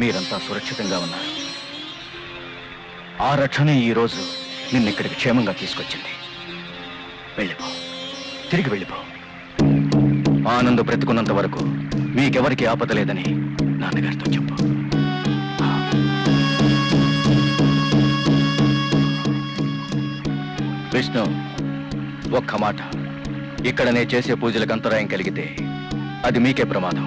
మీరంతా సురక్షితంగా ఉన్నారు. ఆ రక్షణే ఈరోజు నిన్నిక్కడికి క్షేమంగా తీసుకొచ్చింది. వెళ్ళిపో, తిరిగి వెళ్ళిపో. ఆనందం బ్రతుకున్నంత వరకు మీకెవరికి ఆపద లేదని నాన్నగారితో చెప్పు. విష్ణు, ఒక్క మాట. ఇక్కడ నే చేసే పూజలకు అంతరాయం కలిగితే అది మీకే ప్రమాదం.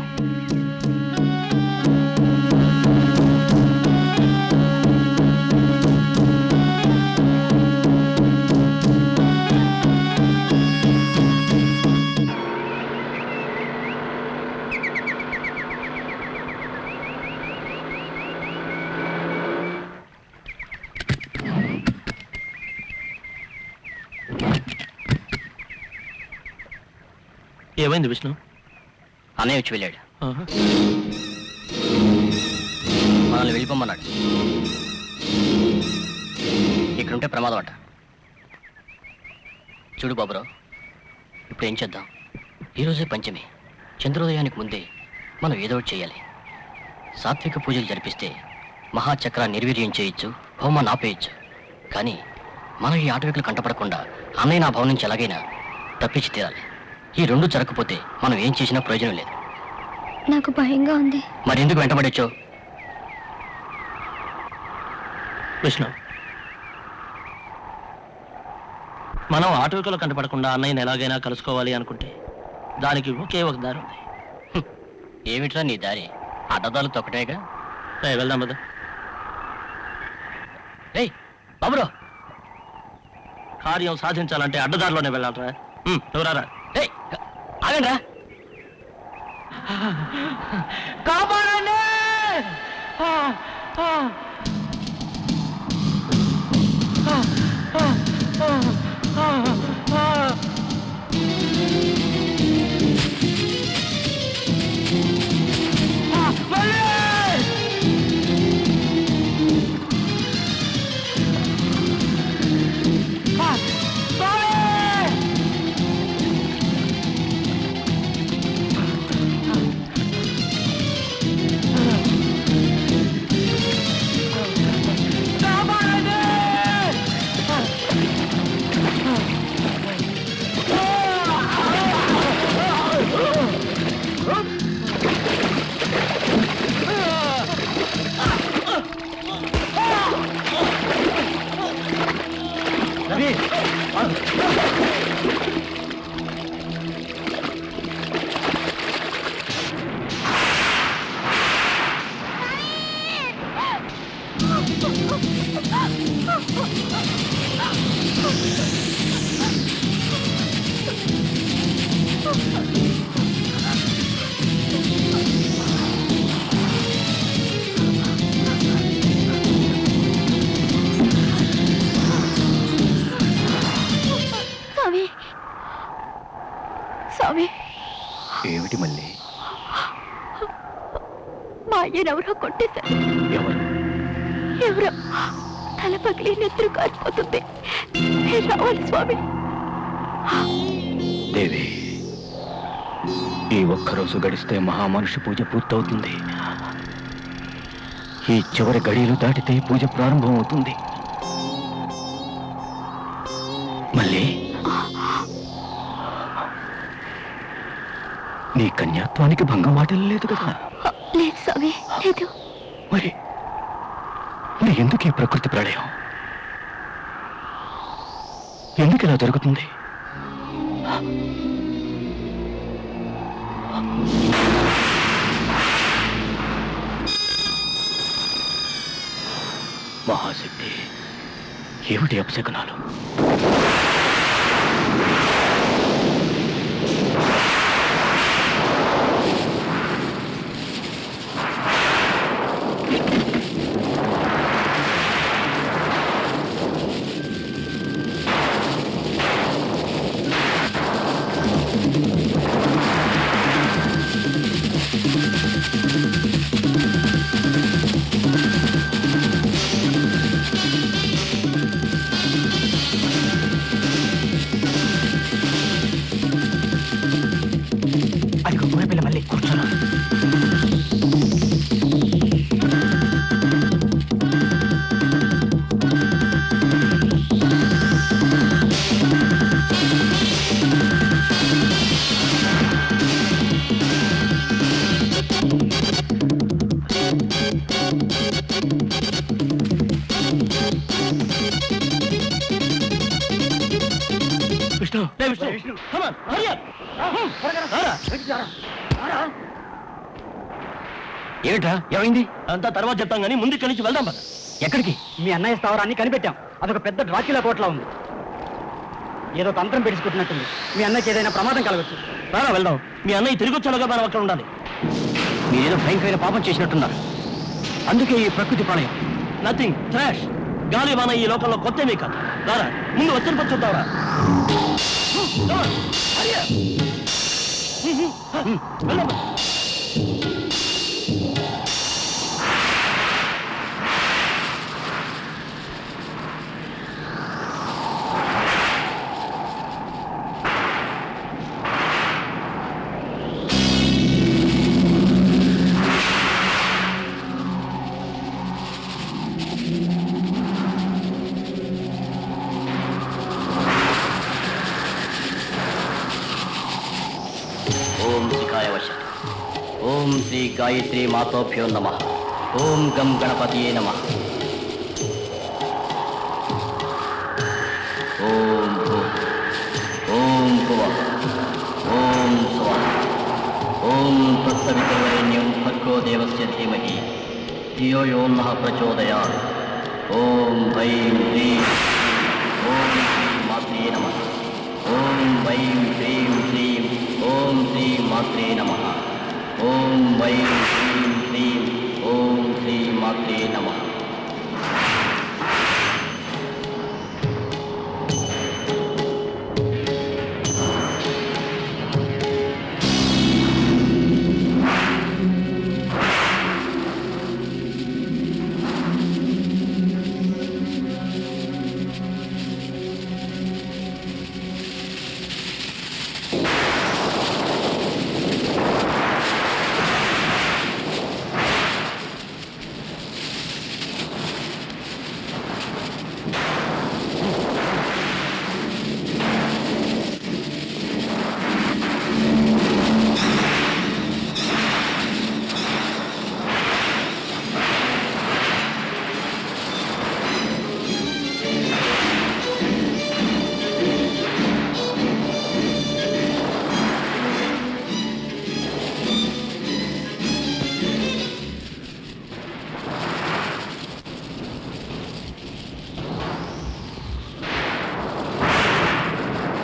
ఏమైంది విష్ణు?
అన్నయ్య వచ్చి వెళ్ళాడు. మనల్ని వెళ్ళిపోమన్నాడు. ఇక్కడుంటే ప్రమాదం అంట. చూడు బాబురావు, ఇప్పుడు ఏం చేద్దాం? ఈరోజే పంచమి. చంద్రోదయానికి ముందే మనం ఏదో ఒకటి చేయాలి. సాత్విక పూజలు జరిపిస్తే మహాచక్రాన్ని నిర్వీర్యం చేయొచ్చు, హోమాన్ని ఆపేయచ్చు. కానీ మనం ఈ ఆటవికులు కంటపడకుండా అన్నయ్య నా భవనం నుంచి ఎలాగైనా తప్పించి తీరాలి. ఈ రెండు జరగకపోతే మనం ఏం చేసినా ప్రయోజనం లేదు.
నాకు భయంగా ఉంది.
మరి ఎందుకు వెంటబడొచ్చో?
విష్ణు, మనం ఆటవికులు కంటపడకుండా అన్నయ్యని ఎలాగైనా కలుసుకోవాలి అనుకుంటే దానికి ఒకే ఒక దారి ఉంది.
ఏమిట్రా నీ దారి? అడ్డదాలు తొక్కటేగా.
వెళ్దాం కదా.
ఏయ్ బాబురావు,
కార్యం సాధించాలంటే అడ్డదారిలోనే వెళ్ళాలరా. నువ్వు రారా.
ఆగండి రా.
కాపాడండి!
స్వామి స్వామి,
ఏమిటి మళ్ళీ?
మా అయ్యనెవరో కొట్టేశారు.
ఎవరు?
ఎవరో తల పగిలి నెత్తురు కారిపోతుంది. మీరు రావాలి స్వామి.
దేవి, ఈ ఒక్కరోజు గడిస్తే మహామనుషి పూజ పూర్తవుతుంది. ఈ చివరి గడియలు దాటితే పూజ ప్రారంభం అవుతుంది. మళ్ళీ నీ కన్యాత్వానికి భంగం వాటిల్లేదు కదా?
లేదు స్వామి, లేదు.
మరి మరి ఎందుకు ఈ ప్రకృతి ప్రళయం? ఎందుకు ఇలా జరుగుతుంది? మహాశక్తి, ఏమిటి అపశకనాలు? అదిగో పిల్ల మళ్ళీ కూర్చోను.
Vishnu, Vishnu, come on, hurry up.
ఏమిట్రా, ఏమైంది?
అంతా తర్వాత చెప్తాం కానీ ముందు ఇక్కడి నుంచి వెళ్దాం పద.
ఎక్కడికి?
మీ అన్నయ్య స్థావరాన్ని కనిపెట్టాం. అదొక పెద్ద డ్రాక్యులా కోట్లా ఉంది. ఏదో తంత్రం పెట్టుకుంటున్నట్టుంది. మీ అన్నయ్యకి ఏదైనా ప్రమాదం కలగచ్చు.
రారా వెళ్దాం. మీ అన్నయ్య తిరిగి వచ్చేలాగా మనం అక్కడ ఉండాలి.
మీరేదో భయంకరమైన పాపం చేసినట్టున్నారు. అందుకే ఈ ప్రకృతి ప్రళయం.
Nothing, trash. గాలి వాన ఈ లోకంలో కొత్తమే కాదు. రారా ముందు వచ్చిన పని చూద్దాంరా. వెళ్దాం.
ఓం శిఖాయ వశ. ఓం శ్రీ గాయత్రి మాతోభ్యో నమః. ఓం గం గణపతియే నమః. ఓం భూ, ఓం భువః, ఓం స్వః, ఓం తత్సవితుర్వరేణ్యం భర్గో దేవస్య ధీమహి ధియో యో నః ప్రచోదయాత్. ఓం హ్రీం హ్రీం ఓం శ్రీ మాత్రే నమః. ఓం వైం హ్రీం శ్రీం ఓం శ్రీ మాత్రే నమః. ఓం వైం హ్రీం శ్రీం ఓం శ్రీ మాత్రే నమః.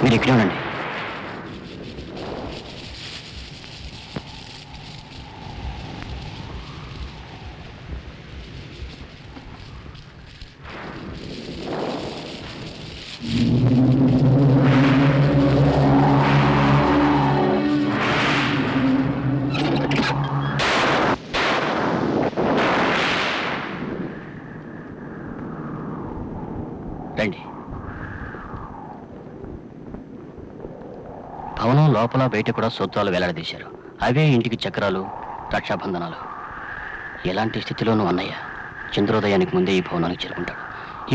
మీరు ఇక్కడే ఉండండి. రండి. భవనం లోపల బయట కూడా సూత్రాలు వేలాడదీశారు. అవే ఇంటికి చక్రాలు, రక్షాబంధనాలు. ఎలాంటి స్థితిలోనూ అన్నయ్య చంద్రోదయానికి ముందే ఈ భవనానికి చేరుకుంటాడు.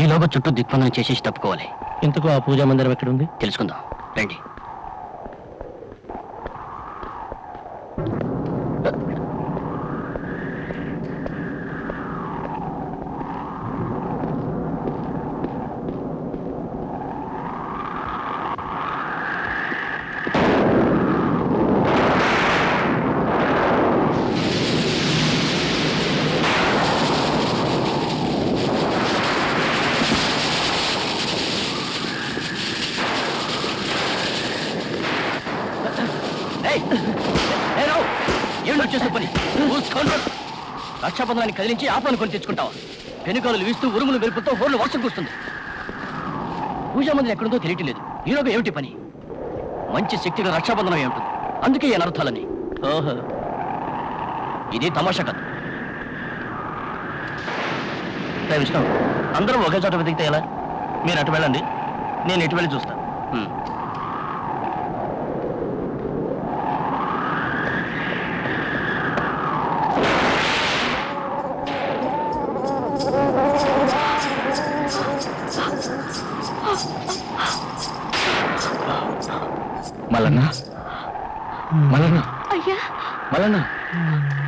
ఈలోగా చుట్టూ దిగ్బంధనం చేసేసి తప్పుకోవాలి.
ఇంతకు ఆ పూజా మందిరం ఎక్కడుంది?
తెలుసుకుందాం రండి. రక్షాబంధనాన్ని కదిలించి ఆపాను కొని తెచ్చుకుంటావా? వెనుకాలు వీస్తూ ఉరుములు మెరుపుతో హోర్లు వర్షం కూస్తుంది. పూజా మందిరం ఎక్కడుందో తెలియట్లేదు. ఈలోగా ఏమిటి పని? మంచి శక్తిగా రక్షాబంధనం ఏమిటి? అందుకే ఈ అనర్థాలని. ఓహో, ఇది తమాషా కథ.
విష్ణు, అందరం ఒకే చోట వెతికితే ఎలా? మీరు అటు వెళ్ళండి, నేను ఇటు వెళ్ళి చూస్తాను.
మల్లన్న, మల్లన్న,
అయ్యా,
మల్లన్న,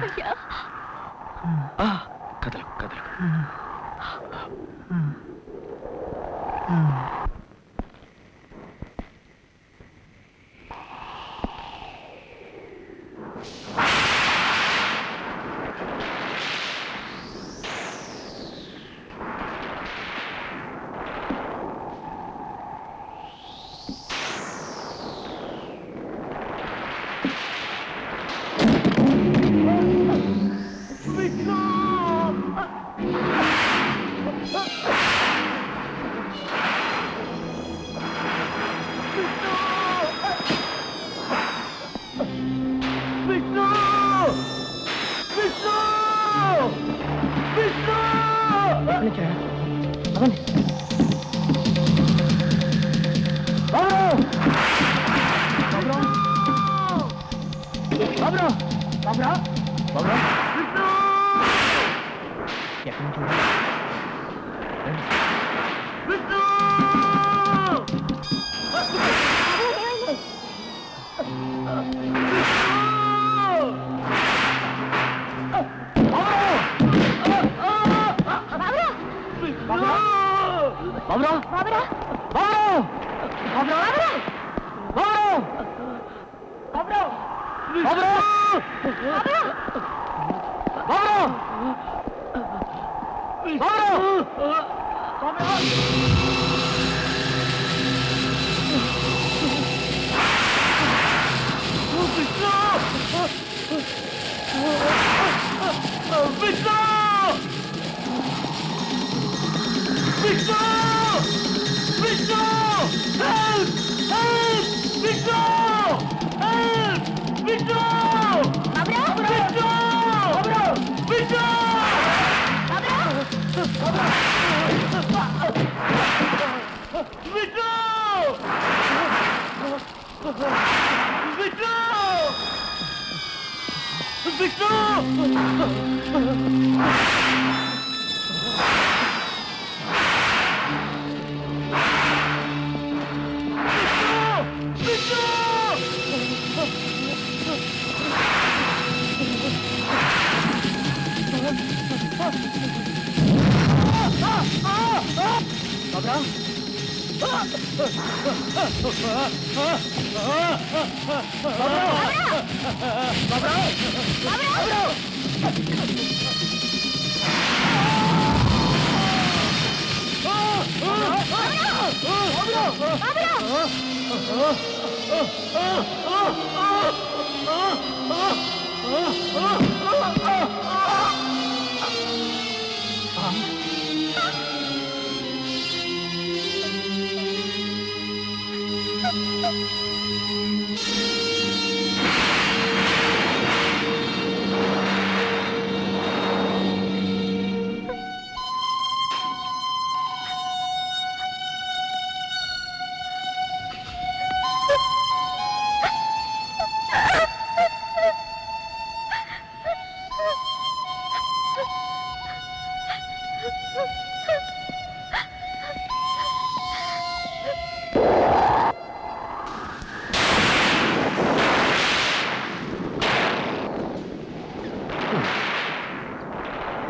అయ్యా.
కదలు కదలు.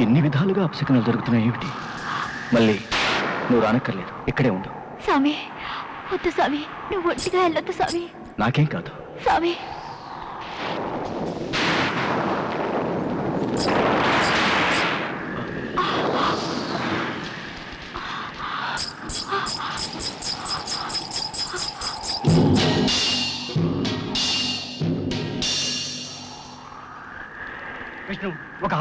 ఎన్ని విధాలుగా అపశకనాలు జరుగుతున్నాయి ఏమిటి? మళ్ళీ నువ్వు రానక్కర్లేదు, ఇక్కడే ఉండు.
స్వామి వద్దు స్వామి, నువ్వు ఒంటిగా వెళ్ళొద్దు స్వామి.
నాకేం కాదు.
స్వామి
విష్ణు, ఒక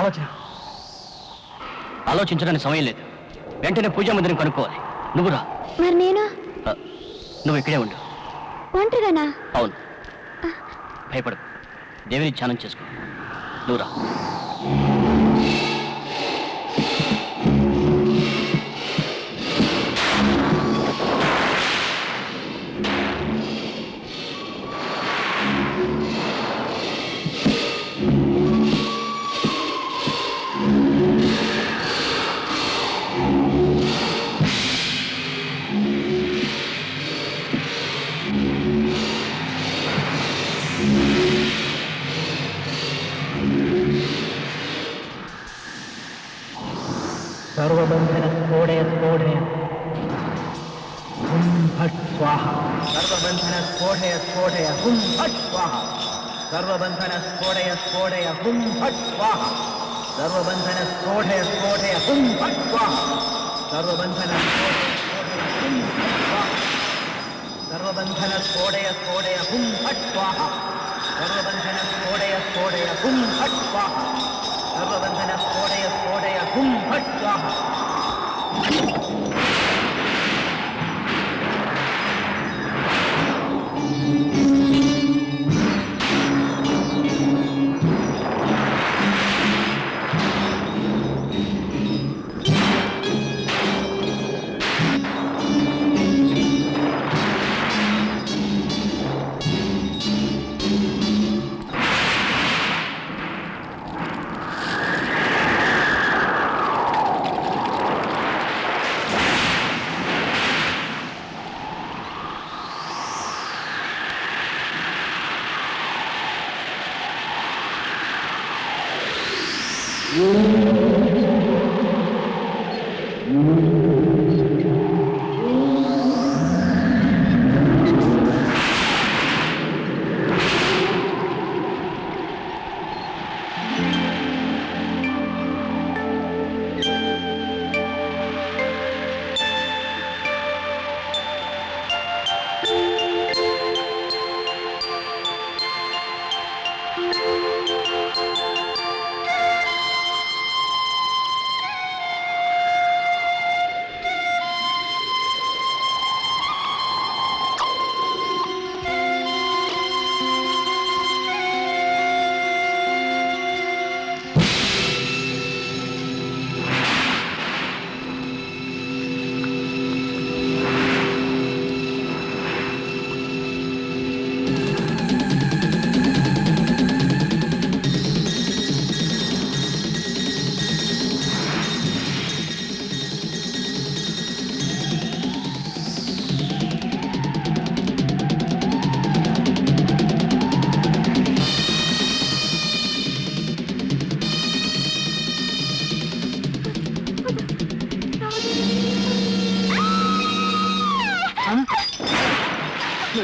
ఆలోచించడానికి సమయం లేదు. వెంటనే పూజా మందిరం కనుక్కోవాలి. నువ్వు రా.
మరి నేను
నువ్వు ఇక్కడే ఉండు.
ఒంటరిగానా?
అవును, భయపడు. దేవిని ధ్యానం చేసుకో. నువ్వు రా.
सर्वबंधन स्फोड़य स्फोड़य हुम फट स्वाहा। सर्वबंधन स्फोड़य स्फोड़य हुम फट स्वाहा। सर्वबंधन स्फोड़य स्फोड़य हुम फट स्वाहा। सर्वबंधन स्फोड़य स्फोड़य हुम फट स्वाहा। सर्वबंधन सर्वबंधन स्फोड़य स्फोड़य हुम फट स्वाहा। सर्वबंधन स्फोड़य स्फोड़य हुम फट स्वाहा। सर्वबंधन स्फोड़य स्फोड़य हुम फट स्वाहा।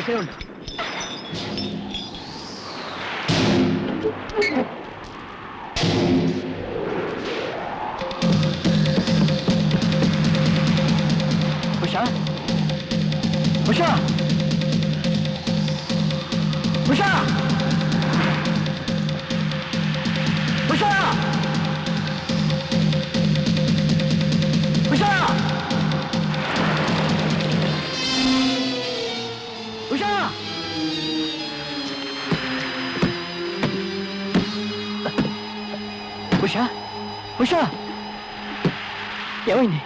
వచ్చేయండి. ఉషా ఉషా ఉషా ఉషా ఉషా ఉషా ఉషా ఉషా ఏమైంది?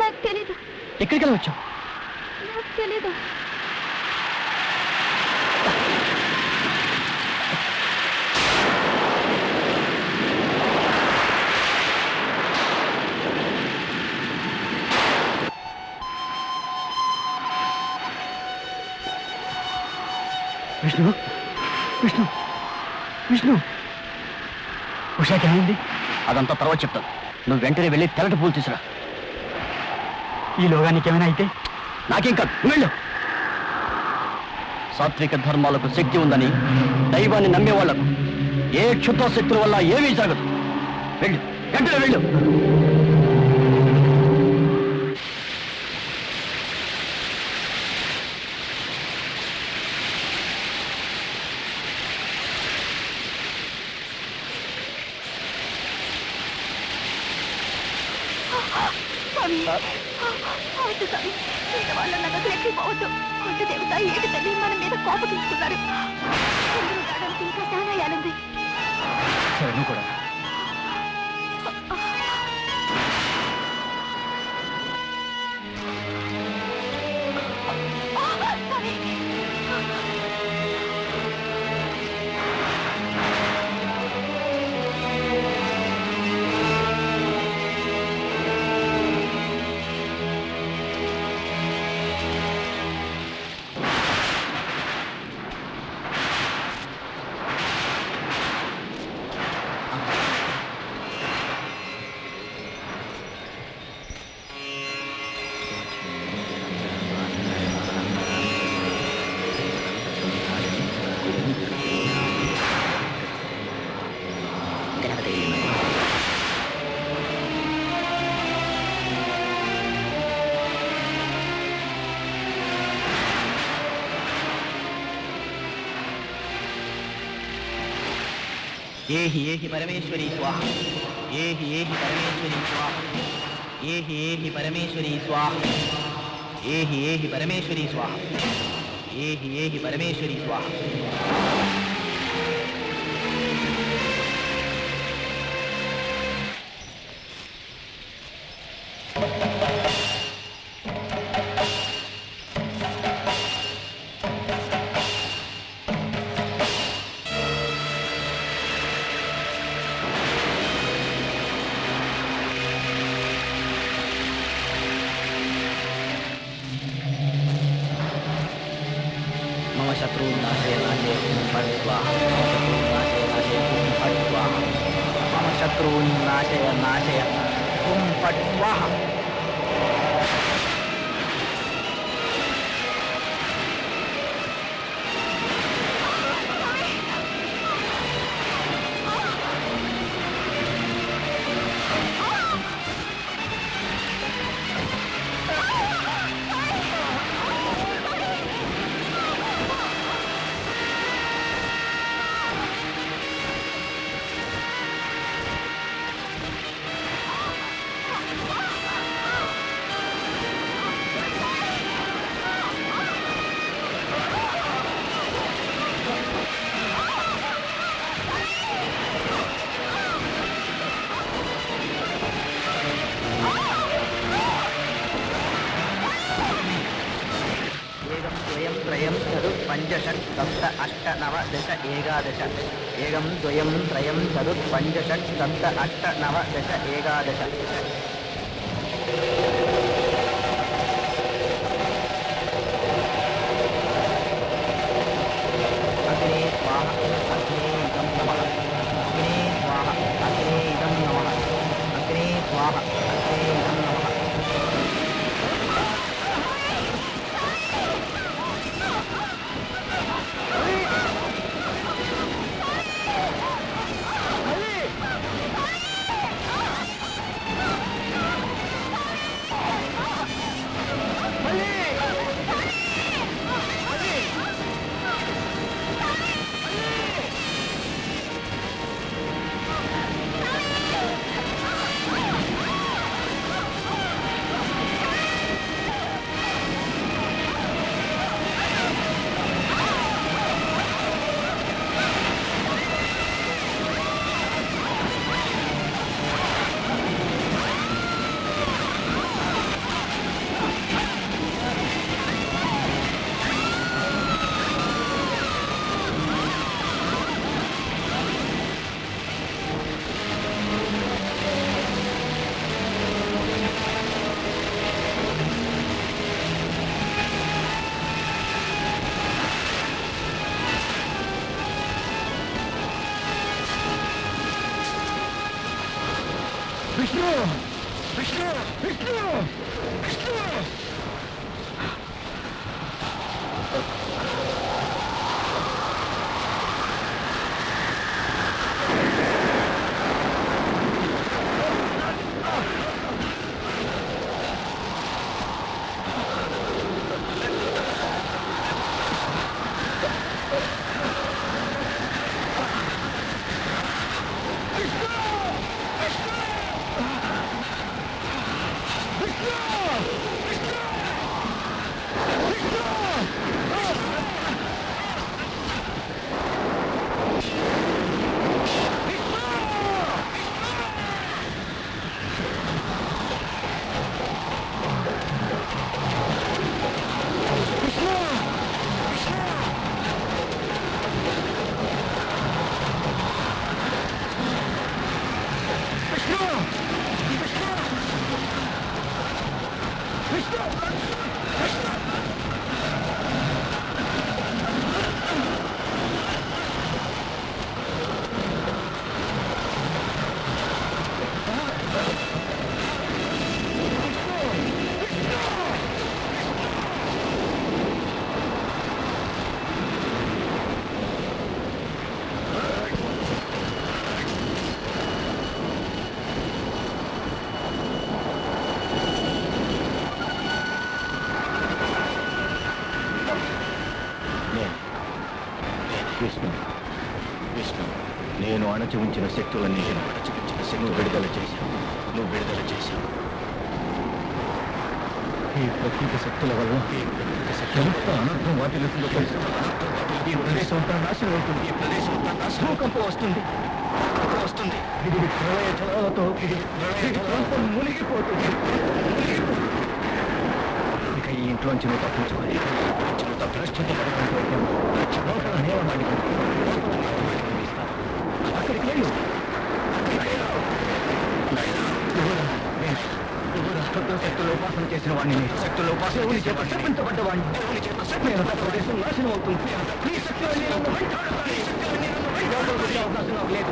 నాకు తెలీదు.
ఎక్కడికి వెళ్ళవచ్చావు?
నాకు తెలీదు.
విష్ణు విష్ణు విష్ణు ఉషాకేమైంది?
అదంతా తర్వాత చెప్తాను. నువ్వు వెంటనే వెళ్ళి తెల్లటి పూలు తీసురా.
ఈలోగా నీకేమైనా అయితే?
నాకేం కాదు, నువ్వు వెళ్ళు. సాత్విక ధర్మాలకు శక్తి ఉందని దైవాన్ని నమ్మేవాళ్లకు ఏ క్షుద్ర శక్తుల వల్ల ఏమీ జరగదు. వెళ్ళు, వెంటనే వెళ్ళు.
అవద్దు స్వామి, వాళ్ళ నన్ను రెచ్చిపోవద్దు. కొండ దేవత ఏడు తల్లి మన మీద కోపగించుకున్నారు. ఇంకా స్నానాయాలుంది.
సరే నువ్వు కూడా. ఏహి ఏహి పరమేశ్వరి స్వాహ. ఏహి ఏహి పరమేశ్వరి స్వాహ. ఏహి ఏహి పరమేశ్వరి స్వాహ. ఏహి ఏహి పరమేశ్వరి స్వాహ. ఏహి ఏహి పరమేశ్వరి స్వాహ. मम शत्रु नाशय नाशय फट स्वाहा. मम शत्रु नाशय नाशय फट स्वाहा. त्रयं चतुः पञ्च षट् सप्त अष्ट नव दश एकादश. एकं द्वयं त्रयं चतुः पञ्च षट् सप्त अष्ट नव दश एकादश. अग्ने स्वाहा. अग्ने इदं नमः. अग्ने स्वाहा. अग्ने इदं नमः. अग्ने स्वाहा. अग्ने इदं नमः.
విష్ణు విష్ణు విష్ణు విష్ణు విష్ణు విష్ణు నేను అణచి ఉంచిన శక్తులన్నింటినీ నువ్వు విడుదల చేశావు నువ్వు విడుదల చేశావు ఈ ప్రకృతి శక్తుల వల్ల ఎంత అనర్థం వాటిల్లుతుందో తెలుసు ఈ ప్రదేశం అంతా నాశనం అవుతుంది ఈ ప్రదేశం అంతా నాశనం భూకంపం వస్తుంది వస్తుంది ఇది ప్రళయ జలాలతో ఇది ప్రళయ జలాలతో మునిగిపోతుంది ఇక ఈ ఇంట్లోంచి నువ్వు తప్పించుకోవాలి అక్కడికి వెళ్ళు శక్తులు ఉపాసన చేసిన వాడిని శక్తులు ఉపాసన చేత శపించబడ్డ వాడిని ప్రదేశం నాశనం అవుతుంది నీ శక్తులన్నీ నన్ను వెంటాడుతాయి. అవకాశం నాకు లేదు.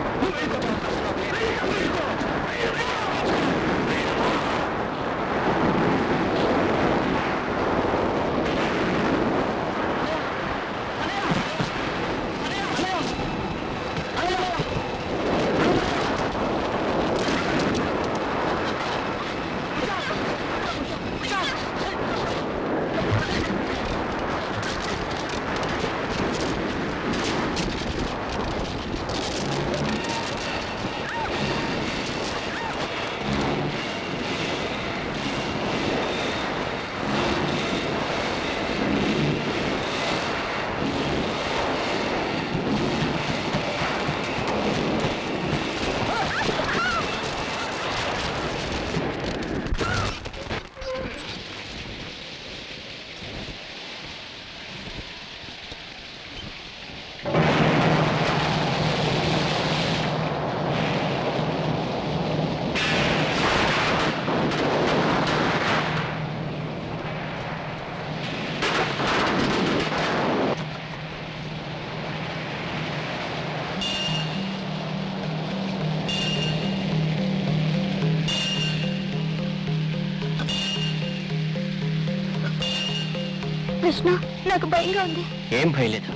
కృష్ణ నాకు భయంగా ఉంది.
ఏం భయం లేదు.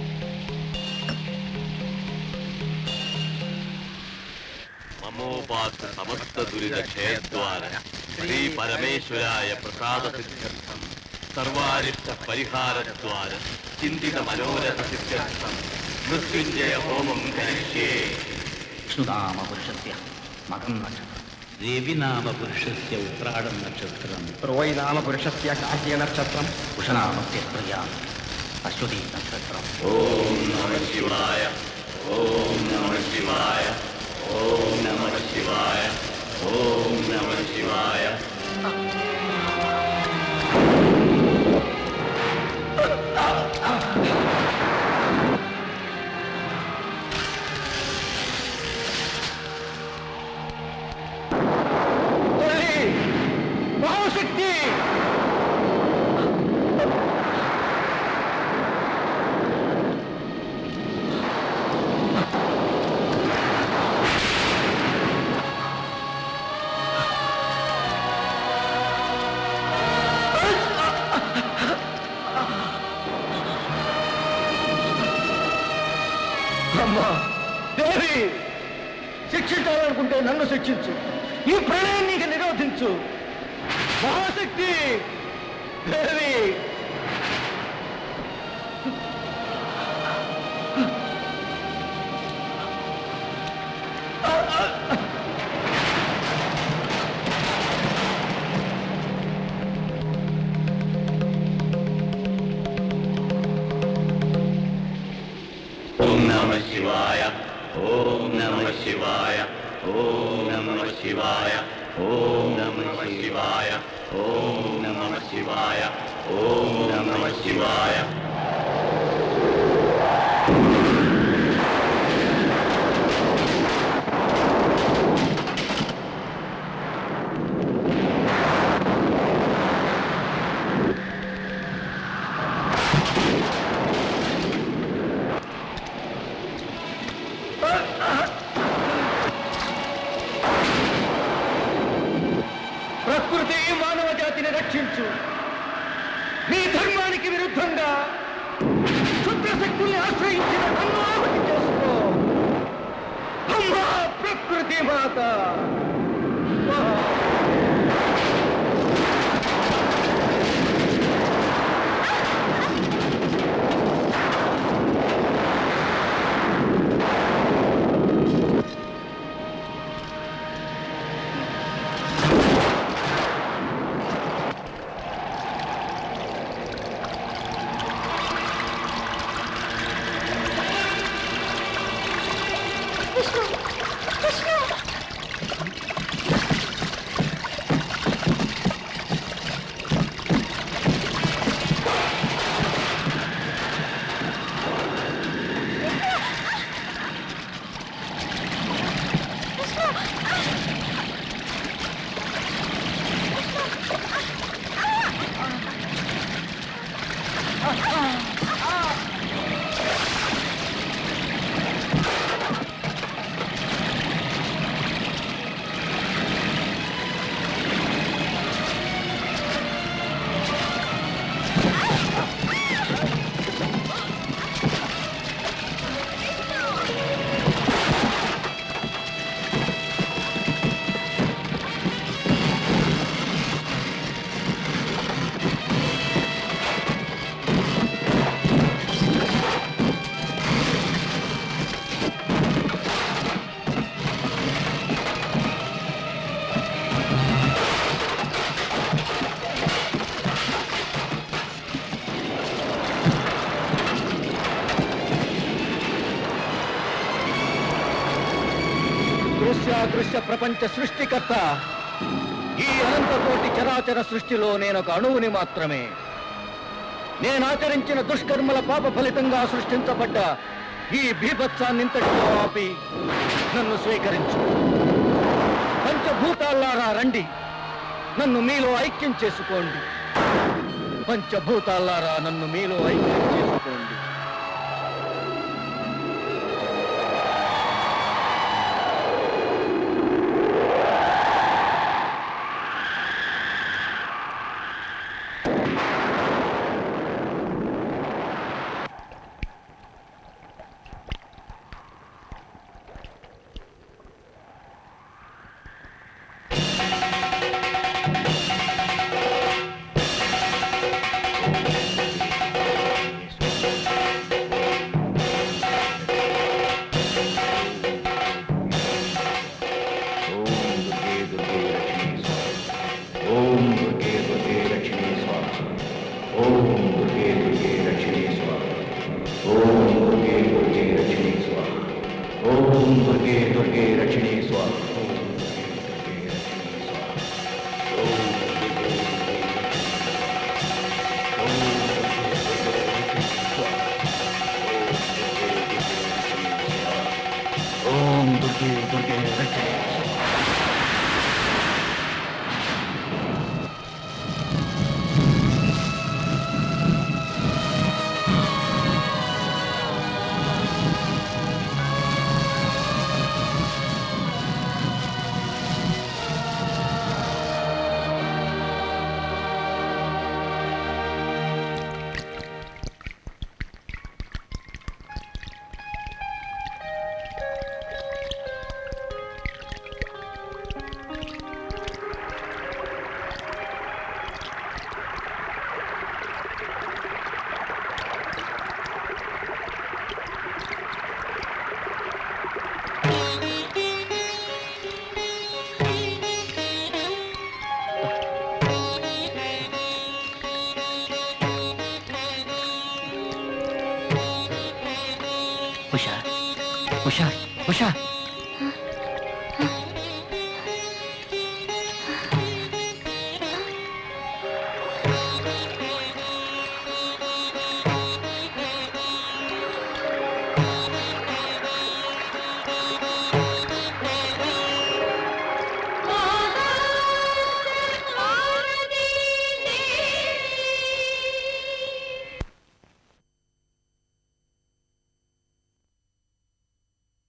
మమోపాస సమస్త దురిత క్షయద్వార శ్రీ పరమేశ్వరాయ ప్రసాద సిద్ధ్యర్థం సర్వారిష్ట పరిహార ద్వార చింతిత మనోరథ సిద్ధ్యర్థం మృత్యుంజయ హోమం కరిష్యే.
విష్ణునామ పురుషస్య మగం నక్షత్రం, దేవి నామ పురుషస్య ఉత్రాడం నక్షత్రం, రోయి నామ పురుషస్య కార్తీక నక్షత్రం, ఉషనామస్య ప్రియా అశ్వతి నక్షత్రం.
ఓం నమః శివాయ, ఓం నమః శివాయ, ఓం నమః శివాయ, ఓం నమః శివాయ.
మహాశక్తి
అమ్మా దేవి, శిక్షించాలనుకుంటే నన్ను శిక్షించు, ఈ ప్రళయం నీకు నిరోధించు. మహాశక్తి దేవి,
ఓం నమః శివాయ, ఓం నమః శివాయ, ఓం నమః శివాయ, ఓం నమః శివాయ, ఓం నమః శివాయ, ఓం నమః శివాయ.
ప్రకృతి మానవ జాతిని రక్షించు. నీ ధర్మానికి విరుద్ధంగా క్షుద్రశక్తుల్ని ఆశ్రయించిన నన్ను ఆహుతి చేసుకో. అమ్మా ప్రకృతి మాత. దృశ్య ప్రపంచ సృష్టికర్త, ఈ అనంతకోటి చరాచర సృష్టిలో నేనొక అణువుని మాత్రమే. నేనాచరించిన దుష్కర్మల పాప ఫలితంగా సృష్టించబడ్డ ఈ బీభత్సాన్నింతటితో ఆపి నన్ను స్వీకరించు. పంచభూతాల్లారా రండి, నన్ను మీలో ఐక్యం చేసుకోండి. పంచభూతాల్లారా నన్ను మీలో ఐక్యం చేసుకోండి.
ఉషా ఉషా ఉషా